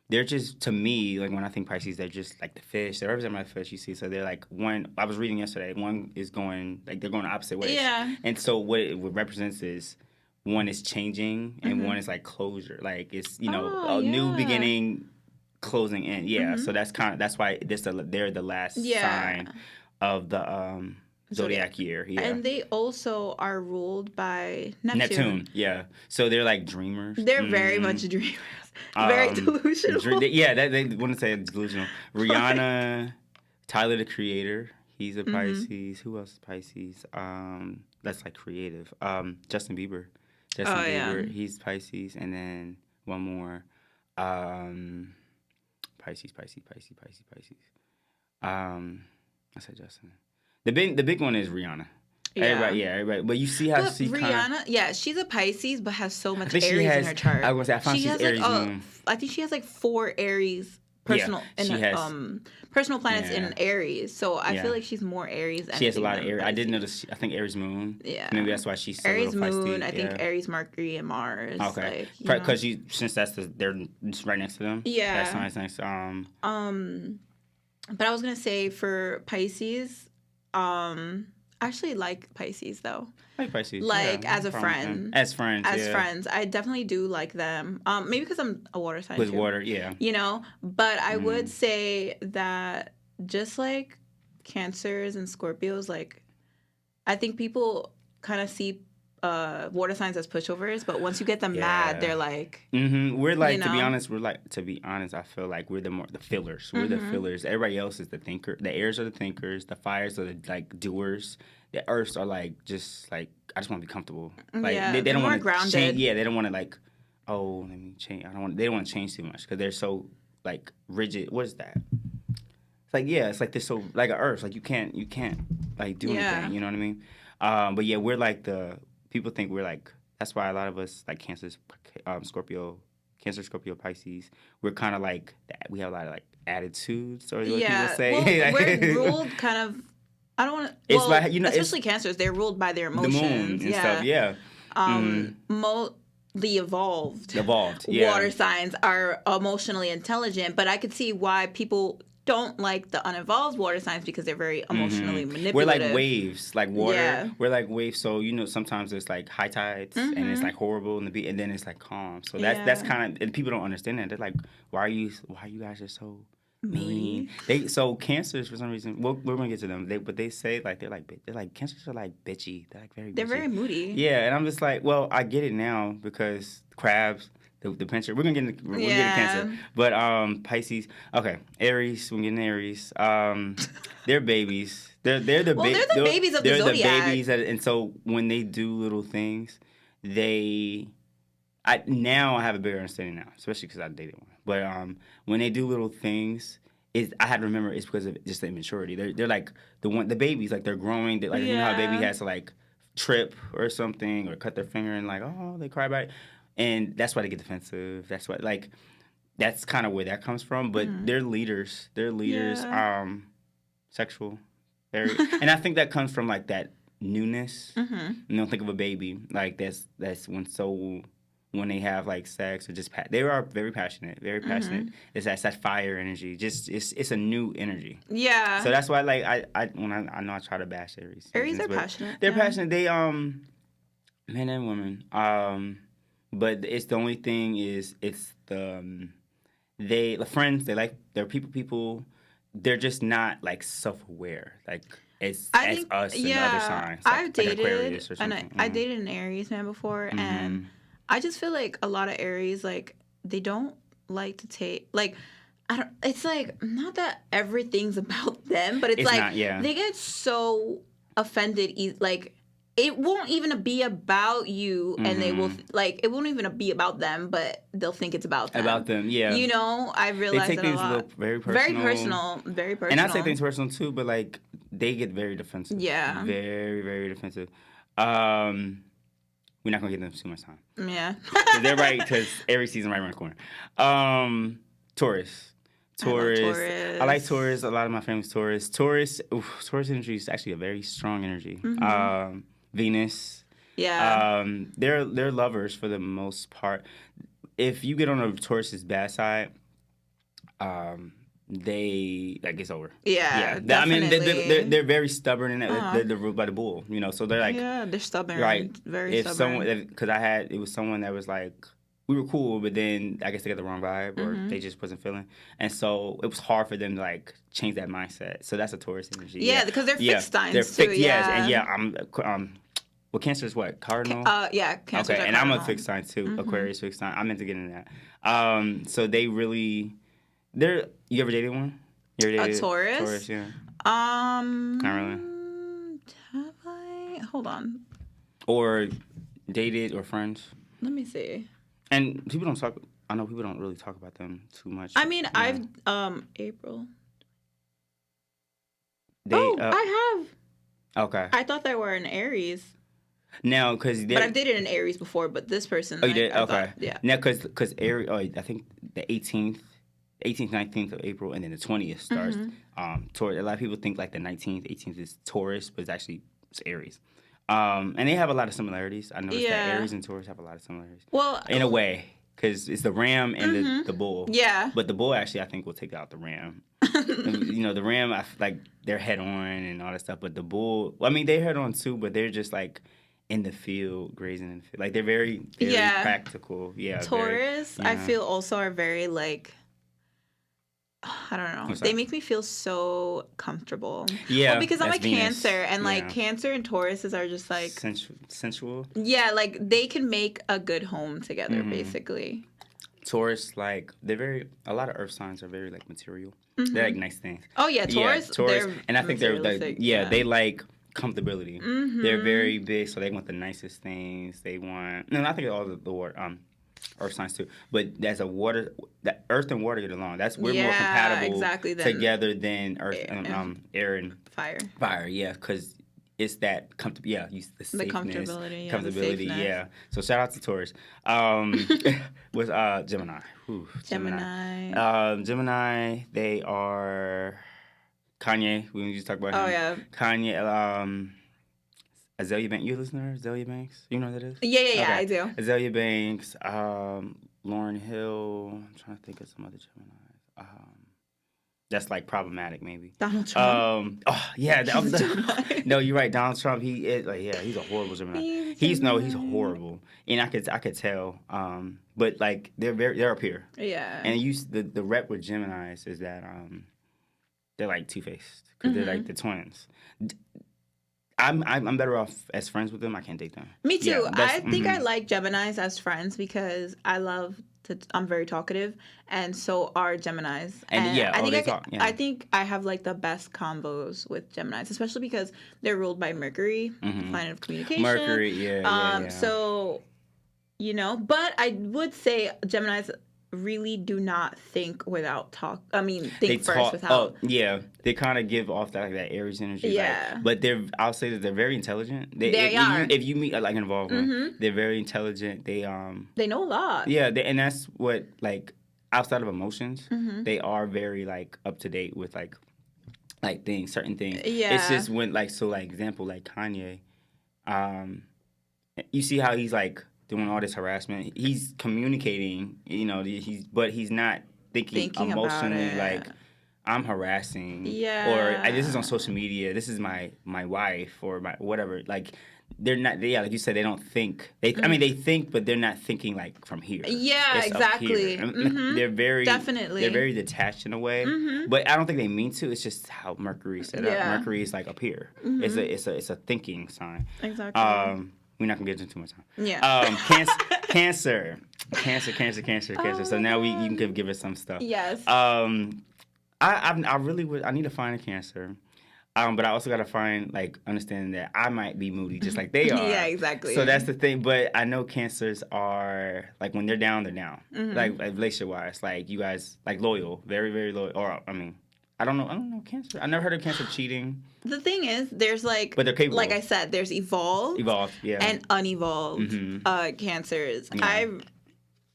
They're just, to me, like when I think Pisces, they're just like the fish. They represent my fish, you see. So they're like, one, I was reading yesterday, one is going, like they're going the opposite ways. Yeah. And so what it represents is, one is changing and one is like closure. Like it's, new beginning, closing in. Yeah. So that's why they're the last sign of the Zodiac year. Yeah. And they also are ruled by Neptune. Yeah. So they're like dreamers. They're very much dreamers. Very delusional. They wouldn't say delusional. Rihanna, Tyler the Creator, he's a Pisces. Who else is Pisces? That's like creative. Justin Bieber. He's Pisces. And then one more. Pisces. I said Justin. The big one is Rihanna. Yeah. Everybody. But you see how Rihanna, she's a Pisces, but has so much Aries in her chart. I was gonna say, I found she's Aries moon. I think she has like 4 Aries personal planets in Aries. So I feel like she's more Aries. She has a lot of Aries. I didn't notice. I think Aries moon. Yeah. Maybe that's why she's so Aries feisty. moon. I think Aries, Mercury, and Mars. Okay. Because since they're just right next to them. Yeah. That's nice. But I was gonna say for Pisces, I actually like Pisces though. I like Pisces. As a friend. As friends, I definitely do like them. Maybe because I'm a water sign with too, water, yeah. But I would say that just like Cancers and Scorpios, like I think people kind of see water signs as pushovers, but once you get them mad, they're like we're like, to be honest, I feel like we're the fillers. We're the fillers. Everybody else is the thinker. The airs are the thinkers, the fires are the like doers, the earths are like just like, I just want to be comfortable. Like they don't want to grounded. change. Yeah, they don't want to like, oh, let me change. They don't want to change too much because they're so like rigid. What is that? It's like, it's like this, so like an earth, like you can't like do anything, you know what I mean? But yeah, we're like people think we're like, that's why a lot of us, like Cancer, Scorpio, Pisces, we're kind of like, we have a lot of like attitudes, or what people say. Well, we're ruled kind of, I don't want to, it's like, especially Cancers, they're ruled by their emotions. The moon and stuff, The evolved yeah. water signs are emotionally intelligent, but I could see why people don't like the unevolved water signs because they're very emotionally manipulative. We're like waves, like water. Yeah. We're like waves. So sometimes it's like high tides and it's like horrible and then it's like calm. So that's kind of, and people don't understand that. They're like, why are you guys are so mean? So Cancers, for some reason, we're gonna get to them. But they say like they're like Cancers are like bitchy. They're like very bitchy. They're very moody. Yeah, and I'm just like, well, I get it now because crabs. The pincher. We're gonna get into Cancer, but Pisces. Okay, Aries. We're getting Aries. They're babies. They're the babies of the Zodiac. They're the babies, and so when they do little things, I have a bigger understanding now, especially because I dated one. But when they do little things, I had to remember it's because of just the immaturity. They're like the babies, like they're growing. Like you know how a baby has to like trip or something or cut their finger and like they cry about it. And that's why they get defensive. That's why, that's kind of where that comes from. But they're leaders. Sexual. And I think that comes from, like, that newness. Think of a baby. Like, that's when they have, like, sex or just, they are very passionate. Very passionate. It's that fire energy. Just, it's a new energy. Yeah. So that's why, like, I know I try to bash Aries. Aries are passionate. They're passionate. They, men and women. But it's the only thing is it's the friends, they're people, they're just not like self-aware like us and other signs. I've dated Aquarius or something. I dated an Aries man before and I just feel like a lot of Aries like they don't like to take like. I don't. It's like not that everything's about them, but it's like not, yeah. they get so offended. Like it won't even be about you, and they will like it won't even be about them, but they'll think it's about them. About them, yeah. You know, I realized they take that a things lot. very personal, very personal. And I take things personal too, but like they get very defensive. Yeah, very, very defensive. We're not gonna give them too much time. Yeah, they're right because every season right around the corner. Taurus. I like Taurus. A lot of my family's Taurus. Taurus energy is actually a very strong energy. Venus. Yeah. They're lovers for the most part. If you get on a Taurus's bad side, it's over. Yeah. Definitely. I mean, they're very stubborn and they're ruled by the bull. You know, so they're like they're stubborn. Right. Very stubborn. Because it was someone that was like. We were cool, but then I guess they got the wrong vibe or they just wasn't feeling. And so it was hard for them to like change that mindset. So that's a Taurus energy. Yeah, because they're fixed signs too. Fixed, yes. And well, Cancer is what? Cardinal? Cancer. Okay, and I'm a fixed sign too. Aquarius fixed sign. I meant to get into that. So they really, you ever dated one? You ever dated a Taurus? Taurus, yeah. Not really. Have I? Hold on. Or dated or friends? Let me see. And people don't talk. I know people don't really talk about them too much. I mean, I've April. I have. Okay. I thought they were an Aries. Now, because but I've dated an Aries before. But this person. Oh, you did? Okay. Thought, yeah. Now, because Aries. Oh, I think the 18th, 19th of April, and then the 20th starts. Taurus. A lot of people think like the 19th, 18th is Taurus, but it's Aries. And they have a lot of similarities. I noticed that Aries and Taurus have a lot of similarities. Well, in a way, because it's the ram and the bull. Yeah. But the bull actually, I think, will take out the ram. You know, the ram, I feel like they're head on and all that stuff. But the bull, well, I mean, they're head on too, but they're just like in the field, grazing in the field. Like they're very, very practical. Yeah. Taurus, I feel also are very like. I don't know. They make me feel so comfortable. Yeah. Well, because I'm a Venus. Cancer, and like Cancer and Tauruses are just like sensual. Yeah, like they can make a good home together, basically. Taurus, like a lot of Earth signs are very like material. They're like nice things. Oh yeah, Taurus. And I think they're they like comfortability. They're very big, so they want the nicest things. They want, and I think all the Earth signs too, but as that Earth and water get along. We're more compatible together than Earth and air and fire. Fire, yeah, because it's that the safeness, comfortability, yeah. So shout out to Taurus. With Gemini. Gemini. They are Kanye. We just talked about him. Oh yeah, Kanye. Azalea Banks, you a listener? Azalea Banks? You know who that is? Yeah, okay. I do. Azalea Banks, Lauryn Hill. I'm trying to think of some other Geminis. That's like problematic, maybe. Donald Trump. No, you're right. Donald Trump. He is he's a horrible Gemini. He's horrible, and I could tell. But like they're up here. Yeah. And the rep with Geminis is that they're like two-faced because they're like the twins. I'm better off as friends with them. I can't date them. Me too. Yeah, I think I like Geminis as friends because I'm very talkative, and so are Geminis. And I think I have like the best combos with Geminis, especially because they're ruled by Mercury, the planet of communication. Mercury, yeah. So, but I would say Geminis really do not think without talk. I mean, think first without. Oh, yeah. They kind of give off that Aries energy. Yeah. But I'll say that they're very intelligent. They are. If you meet like an involvement, they're very intelligent. They know a lot. Yeah, and that's what like outside of emotions, they are very like up to date with like certain things. Yeah. It's just when example like Kanye, you see how he's like doing all this harassment. He's communicating, but he's not thinking emotionally like I'm harassing. Yeah. Or this is on social media. This is my wife or my whatever. Like they're not. Like you said, they don't think. I mean, they think, but they're not thinking like from here. Yeah, it's exactly. They're very definitely. They're very detached in a way, but I don't think they mean to. It's just how Mercury set up. Mercury is like up here. It's a thinking sign. Exactly. We're not gonna get into too much time. Yeah. Cancer. Cancer. So now you can give us some stuff. Yes. I really would. I need to find a Cancer. But I also gotta understanding that I might be moody just like they are. Yeah, exactly. So that's the thing. But I know Cancers are like when they're down, they're down. Like relationship wise, like you guys like loyal, very very loyal. Or I don't know Cancer. I never heard of Cancer cheating. The thing is, there's but they're capable. Like I said, there's evolved, yeah, and unevolved Cancers. Yeah.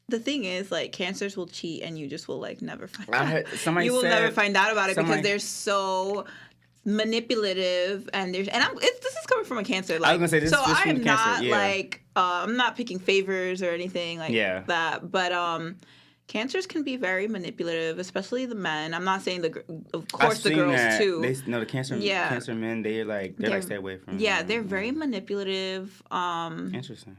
The thing is, like, Cancers will cheat, and you just will like never find out. You will never find out about it because they're so manipulative, and this is coming from a Cancer. Like, I was gonna say this. So I am not I'm not picking favors or anything like that, but Cancers can be very manipulative, especially the men. I'm not saying of course the girls that. Too. The Cancer men, they're like stay away from. Yeah, they're very manipulative. Interesting.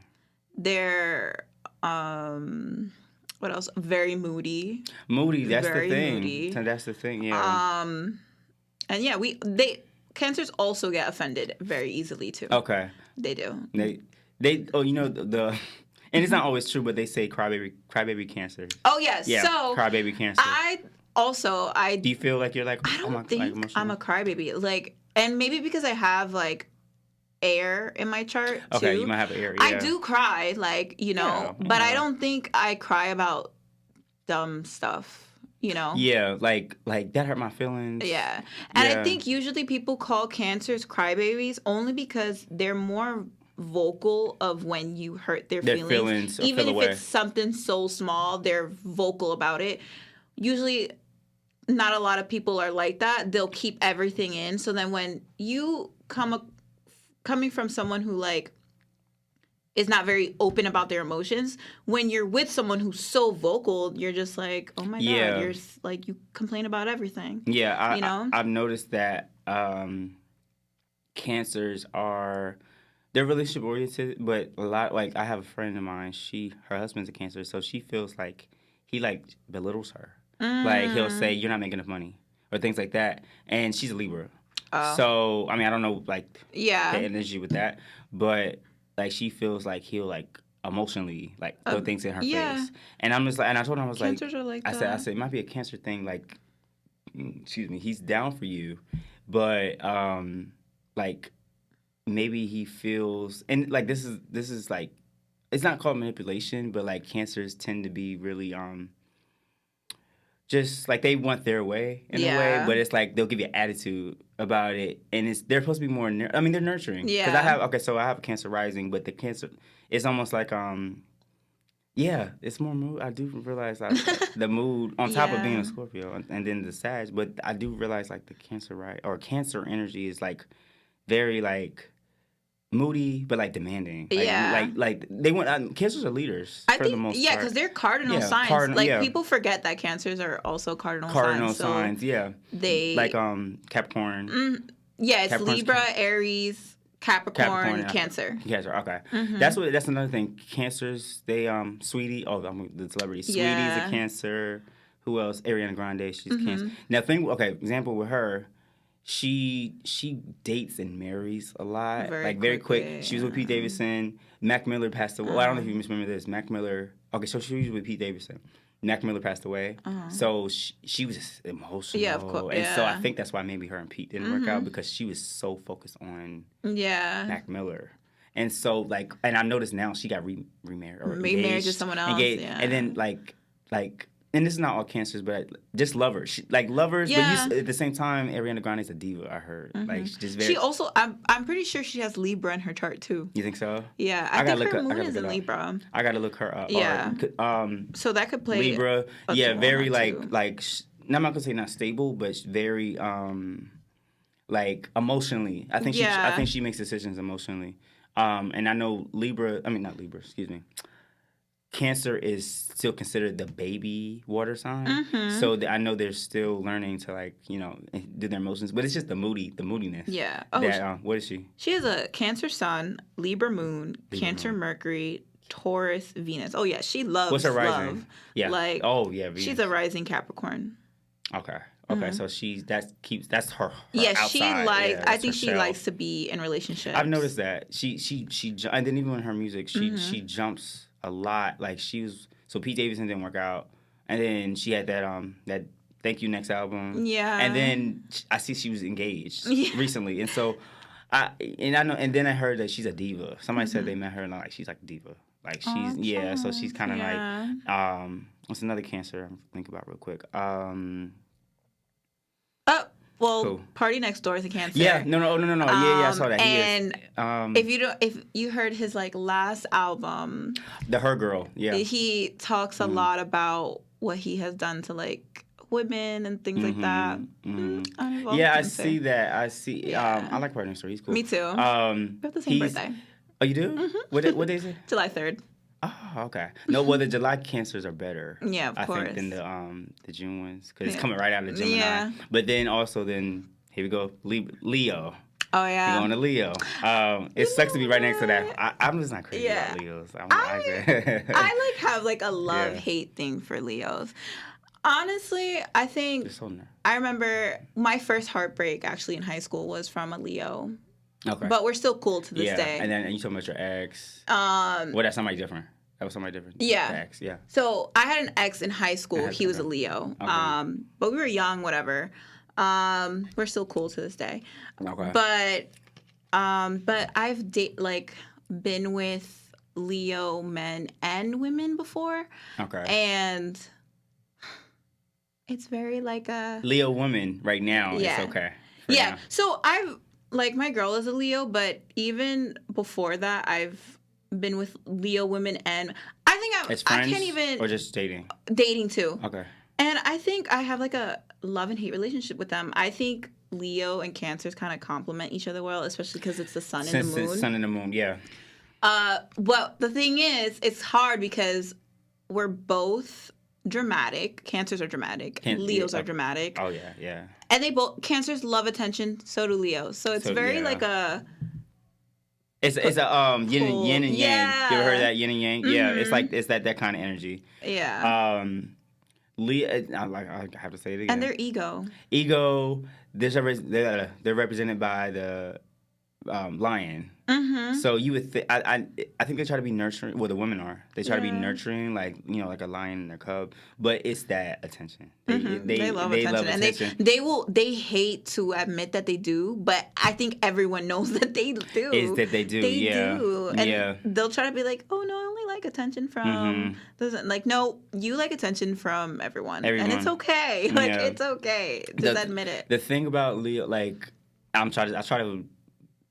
They're what else? Very moody. That's very the thing. Moody. That's the thing. Yeah. And yeah, Cancers also get offended very easily too. Okay. They do. And it's not always true, but they say crybaby Cancer. Oh yes. Yeah. So crybaby Cancer. Do you feel like you're like I don't think I'm a crybaby. Like, and maybe because I have like air in my chart too. Okay, you might have air. Yeah. I do cry, like, but I don't think I cry about dumb stuff. Yeah, like that hurt my feelings. Yeah. And I think usually people call Cancers crybabies only because they're more vocal of when you hurt their feelings. Even if it's something so small, they're vocal about it. Usually not a lot of people are like that. They'll keep everything in. So then when you coming from someone who like is not very open about their emotions, when you're with someone who's so vocal, you're just like, oh my God, you're like, you complain about everything. Yeah, I've noticed that Cancers they're relationship oriented, but a lot, like I have a friend of mine, her husband's a Cancer, so she feels like he like belittles her. Like he'll say, you're not making enough money or things like that. And she's a Libra. So, I don't know, like, the energy with that, but like she feels like he'll like emotionally like throw things in her face, and I'm just like, and I told him I was Cancers are like I said it might be a Cancer thing, like, excuse me, he's down for you, but like maybe he feels, and like this is like, it's not called manipulation, but like Cancers tend to be really just like they want their way in a way, but it's like they'll give you an attitude about it, and they're supposed to be more. They're nurturing. Yeah. Because I have a Cancer rising, but the Cancer, it's almost like it's more mood. I do realize like the mood on top of being a Scorpio and then the Sag, but I do realize like the Cancer energy is like very like moody, but like demanding. Like they want Cancers are leaders. I think the most part. Because they're cardinal signs. People forget that Cancers are also cardinal signs. So they like Capricorn. It's Libra, Aries, Capricorn, Cancer. Okay. That's another thing. Cancers, they sweetie. Oh, the celebrity. Sweetie's a Cancer. Who else? Ariana Grande. She's Cancer. Now example with her. She dates and marries a lot, very quick. She was with Pete Davidson. Mac Miller passed away. Well, I don't know if you remember this. Mac Miller. Okay, so she was with Pete Davidson. Mac Miller passed away, so she was just emotional. Yeah, of course. And so I think that's why maybe her and Pete didn't work out, because she was so focused on Mac Miller. And so and I noticed now she got remarried or remarried to someone else. And then like. And this is not all Cancers, but just lovers. Lovers, but at the same time, Ariana Grande is a diva, I heard. Like, she's just very... She also, I'm pretty sure she has Libra in her chart, too. You think so? Yeah, I think her moon is in Libra. I gotta look her up. Yeah. So that could play... Libra, very, I'm not gonna say not stable, but very, emotionally. I think she makes decisions emotionally. And I know Cancer is still considered the baby water sign, so I know they're still learning to do their emotions, but it's just the moodiness. Yeah. What is she? She has a Cancer Sun, Libra Moon, Cancer Mercury, Taurus Venus. Oh yeah, she loves. What's her rising? Love. Yeah. Venus. She's a rising Capricorn. Okay. So that's her. Yeah, outside. She likes. Yeah, I think she likes to be in relationships. I've noticed that she and then even in her music, she jumps a lot. Like so Pete Davidson didn't work out, and then she had that Thank You Next album. Yeah. And then I see she was engaged recently, and so I know, and then I heard that she's a diva. Somebody said they met her and like she's like a diva. Like she's so she's kind of like what's another Cancer I'm thinking about real quick. Party Next Door is a Cancer. Yeah, no. Yeah, I saw that. And if you heard his like last album, the Her Girl, he talks a lot about what he has done to like women and things like that. Yeah, I see that. I see. I like Party Next Door. He's cool. Me too. We have the same birthday. Oh, you do? Mm-hmm. What day is it? July 3rd. Oh, okay. No, well, the July Cancers are better. Yeah, of course. I think than the June ones because it's coming right out of Gemini. Yeah. But then here we go, Leo. Oh yeah. You're going to Leo. It sucks to be right next to that. I'm just not crazy about Leos. I like have like a love-hate thing for Leos. Honestly, I think I remember my first heartbreak actually in high school was from a Leo. Okay. But we're still cool to this day. And then you talking about your ex. That's somebody different. That was somebody different. Yeah. Ex, yeah. So I had an ex in high school. He was a Leo. Okay. But we were young, whatever. We're still cool to this day. Okay. But I've been with Leo men and women before. Okay. And it's very like a Leo woman right now. Yeah. It's okay. Yeah. Now. So my girl is a Leo, but even before that, I've been with Leo women, and I think as friends, I can't even or just dating. Dating too. Okay. And I think I have like a love and hate relationship with them. I think Leo and Cancers kind of complement each other well, especially because it's the sun and the moon. It's sun and the moon, yeah. Well, the thing is, it's hard because we're both dramatic. Cancers are dramatic. Leos are dramatic. Oh yeah, yeah. And Cancers love attention. So do Leos. So it's very like a. It's a yin and yang. Yeah. You ever heard that yin and yang? Mm-hmm. Yeah, it's that kind of energy. Yeah. Leo, I have to say it again. And their ego. They're represented by the lion. Mm-hmm. So you would I think they try to be nurturing. Well, the women are. They try to be nurturing, like like a lion and their cub. But it's that attention. They love attention, and they hate to admit that they do. But I think everyone knows that they do. Is that they do? They do, and they'll try to be like, "Oh no, I only like attention from." Doesn't like no, you like attention from everyone. And it's okay. Like it's okay. Just admit it. The thing about Leo, like I try to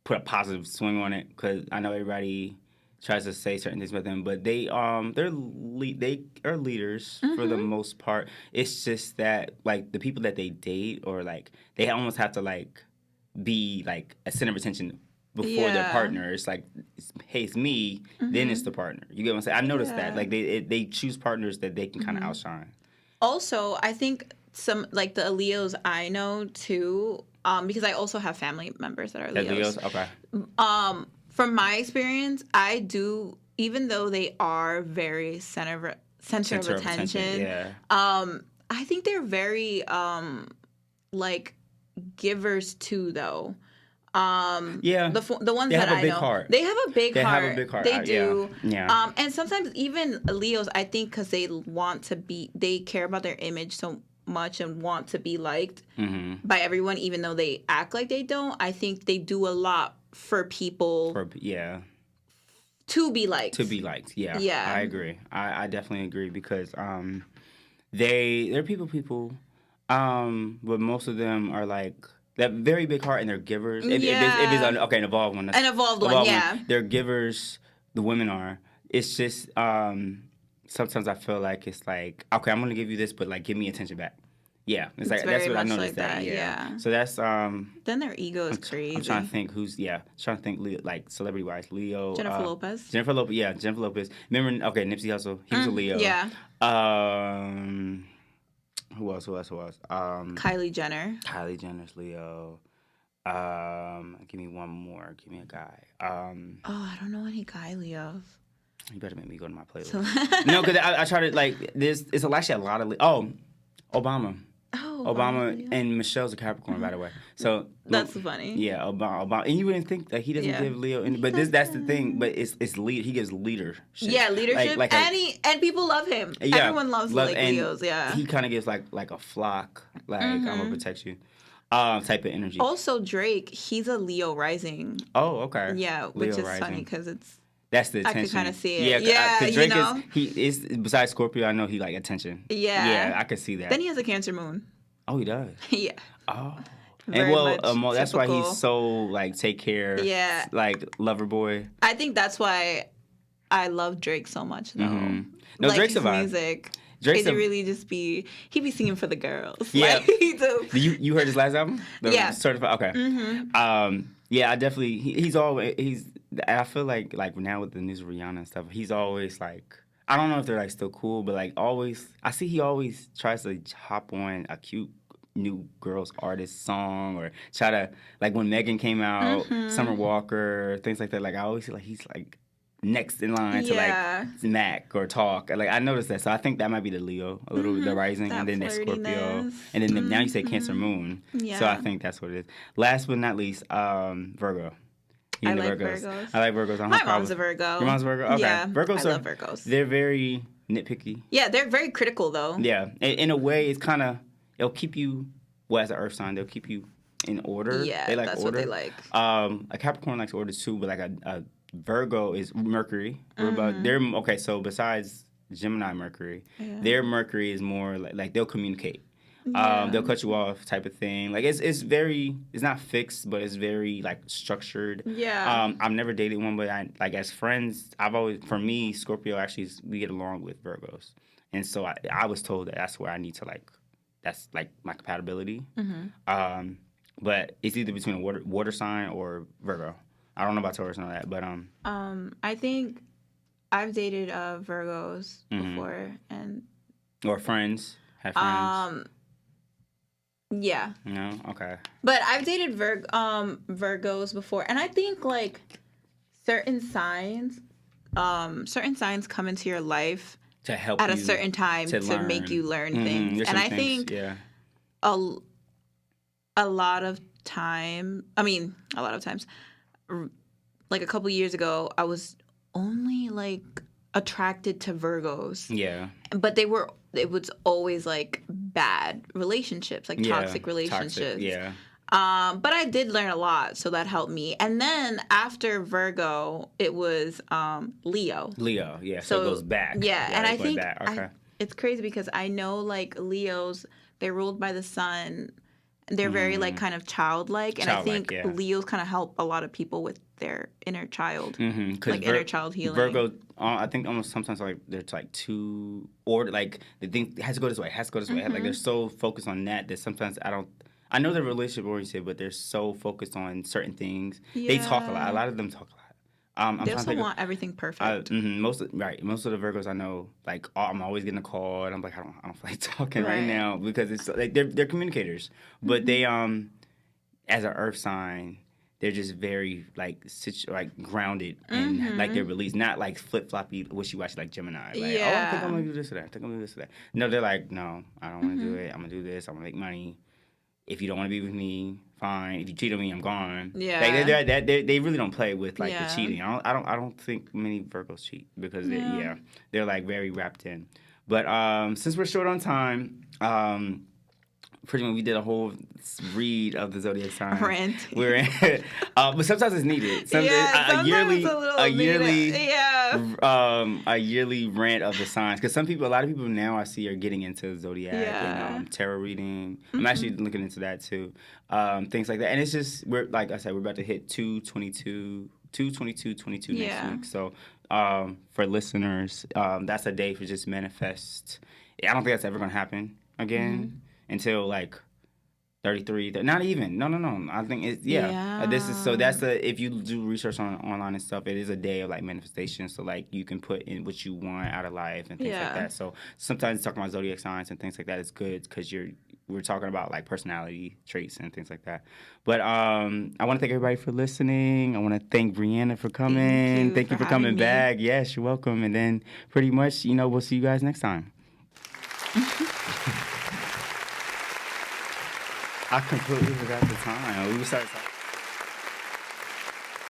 put a positive swing on it because I know everybody tries to say certain things about them, but they are leaders for the most part. It's just that like the people that they date or like they almost have to like be like a center of attention before their partner. It's like, hey, it's me, then it's the partner. You get what I'm saying? I noticed that like they choose partners that they can kind of outshine. Also, I think some like the Leos I know too. Because I also have family members that are Leos. Okay. From my experience, I do, even though they are very center of attention. Yeah. I think they're very like givers too, though. The ones that I know, heart. They have a big heart. They have a big heart. They do. Yeah. And sometimes even Leos, I think, because they care about their image so much and want to be liked by everyone, even though they act like they don't. I think they do a lot for people. To be liked. Yeah. I agree. I definitely agree because they're people. But most of them are like that very big heart and they're givers. If it's an evolved one. An evolved one, yeah. They're givers. The women are. It's just sometimes I feel like it's like, okay, I'm gonna give you this, but like give me attention back. Yeah, it's like that's what I noticed. Like yeah. So that's Then their ego is crazy. I'm trying to think trying to think Leo, like celebrity wise. Leo. Jennifer Lopez. Jennifer Lopez. Remember? Okay, Nipsey Hussle. He was a Leo. Yeah. Who else? Kylie Jenner. Kylie Jenner's Leo. Give me one more. Give me a guy. I don't know any guy Leos. You better make me go to my playlist. No, because I try to like. It's actually a lot of. Obama. Oh Obama and Michelle's a Capricorn, by the way. So that's funny. Yeah, Obama, and you wouldn't think that he doesn't give Leo, but that's the thing. But it's lead. He gives leadership. Yeah, leadership, and people love him. Yeah, everyone loves Leos. Yeah, he kind of gives like a flock, like I'm gonna protect you, type of energy. Also, Drake, he's a Leo rising. Oh, okay. Yeah, which is funny because it's. That's the attention. I could kind of see it. Yeah, Drake is besides Scorpio. I know he like attention. Yeah, I could see that. Then he has a Cancer moon. Oh, he does. Yeah. Oh. And that's why he's so like take care. Yeah. Like lover boy. I think that's why I love Drake so much though. Mm-hmm. No, like Drake's a vibe. Music. Drake's really just he be singing for the girls. Yeah. Like, you heard his last album? Yeah. Certified. Okay. Mm-hmm. Yeah, I definitely. He's. I feel like now with the news of Rihanna and stuff, he's always like. I don't know if they're like still cool, but like always, I see he always tries to hop on a cute new girls artist song or try to like when Megan came out, Summer Walker, things like that. Like I always feel like he's like next in line to like smack or talk. Like I noticed that, so I think that might be the Leo a little bit, the rising, and then the Scorpio, and then now you say Cancer moon. Yeah. So I think that's what it is. Last but not least, Virgo. I like Virgos. I like Virgos. My mom's a Virgo. Your mom's a Virgo? Okay. Yeah, Virgos I love Virgos. They're very nitpicky. Yeah, they're very critical though. Yeah, in a way, it's kind of it'll keep you. Well, as an Earth sign, they'll keep you in order. Yeah, they like that's order. What they like. A Capricorn likes order too, but like a Virgo is Mercury. They're okay. So besides Gemini, Mercury, their Mercury is more like they'll communicate. Yeah. They'll cut you off, type of thing. Like it's not fixed, but it's very like structured. Yeah. I've never dated one, but like as friends, for me, Scorpio actually we get along with Virgos, and so I was told that's where I need to like. That's like my compatibility. Mm-hmm. But it's either between a water sign or Virgo. I don't know about Taurus and all that, but I think I've dated Virgos before and or friends. Have friends. Yeah. No? Okay. But I've dated Virgos before, and I think like certain signs come into your life to help at a certain time to make you learn things. And I think a lot of times, like a couple years ago, I was only like attracted to Virgos. Yeah. But it was always like bad relationships, like toxic relationships. Toxic, yeah. But I did learn a lot, so that helped me. And then after Virgo, it was Leo. Leo, yeah. So it goes back. Yeah, and I think it's crazy because I know like Leos, they're ruled by the sun. They're very like kind of childlike, and I think Leos kind of help a lot of people with their inner child, like inner child healing. Virgo, I think almost sometimes like there's like too or like the thing has to go this way, Like they're so focused on that sometimes I know they're relationship oriented, but they're so focused on certain things. Yeah. They talk a lot. A lot of them talk a lot. They also want everything perfect. Most of the Virgos I know, like I'm always getting a call, and I'm like I don't feel like talking right now because it's like they're communicators, but they as an Earth sign, they're just very like grounded in like their beliefs, not like flip floppy wishy washy like Gemini. Like I think I'm gonna do this or that. I think I'm gonna do this or that. No, they're like no, I don't want to do it. I'm gonna do this. I'm gonna make money. If you don't want to be with me, fine. If you cheat on me, I'm gone. Yeah, like, they really don't play with like the cheating. I don't think many Virgos cheat because they're like very wrapped in. But since we're short on time, pretty much we did a whole read of the zodiac signs. Rant. But sometimes it's needed. A yearly rant of the signs. Because a lot of people now I see are getting into zodiac and tarot reading. I'm actually looking into that too. Things like that. And it's just we're like I said, we're about to hit 2/22 next week. So for listeners, that's a day for just manifest. I don't think that's ever gonna happen again. Until like 33, not even. No. I think it's this is that's if you do research online and stuff, it is a day of like manifestation. So like you can put in what you want out of life and things like that. So sometimes talking about zodiac signs and things like that is good because we're talking about like personality traits and things like that. But I want to thank everybody for listening. I want to thank Brianna for coming. Thank you for coming back. Yes, you're welcome. And then pretty much, we'll see you guys next time. I completely forgot the time. We started talking.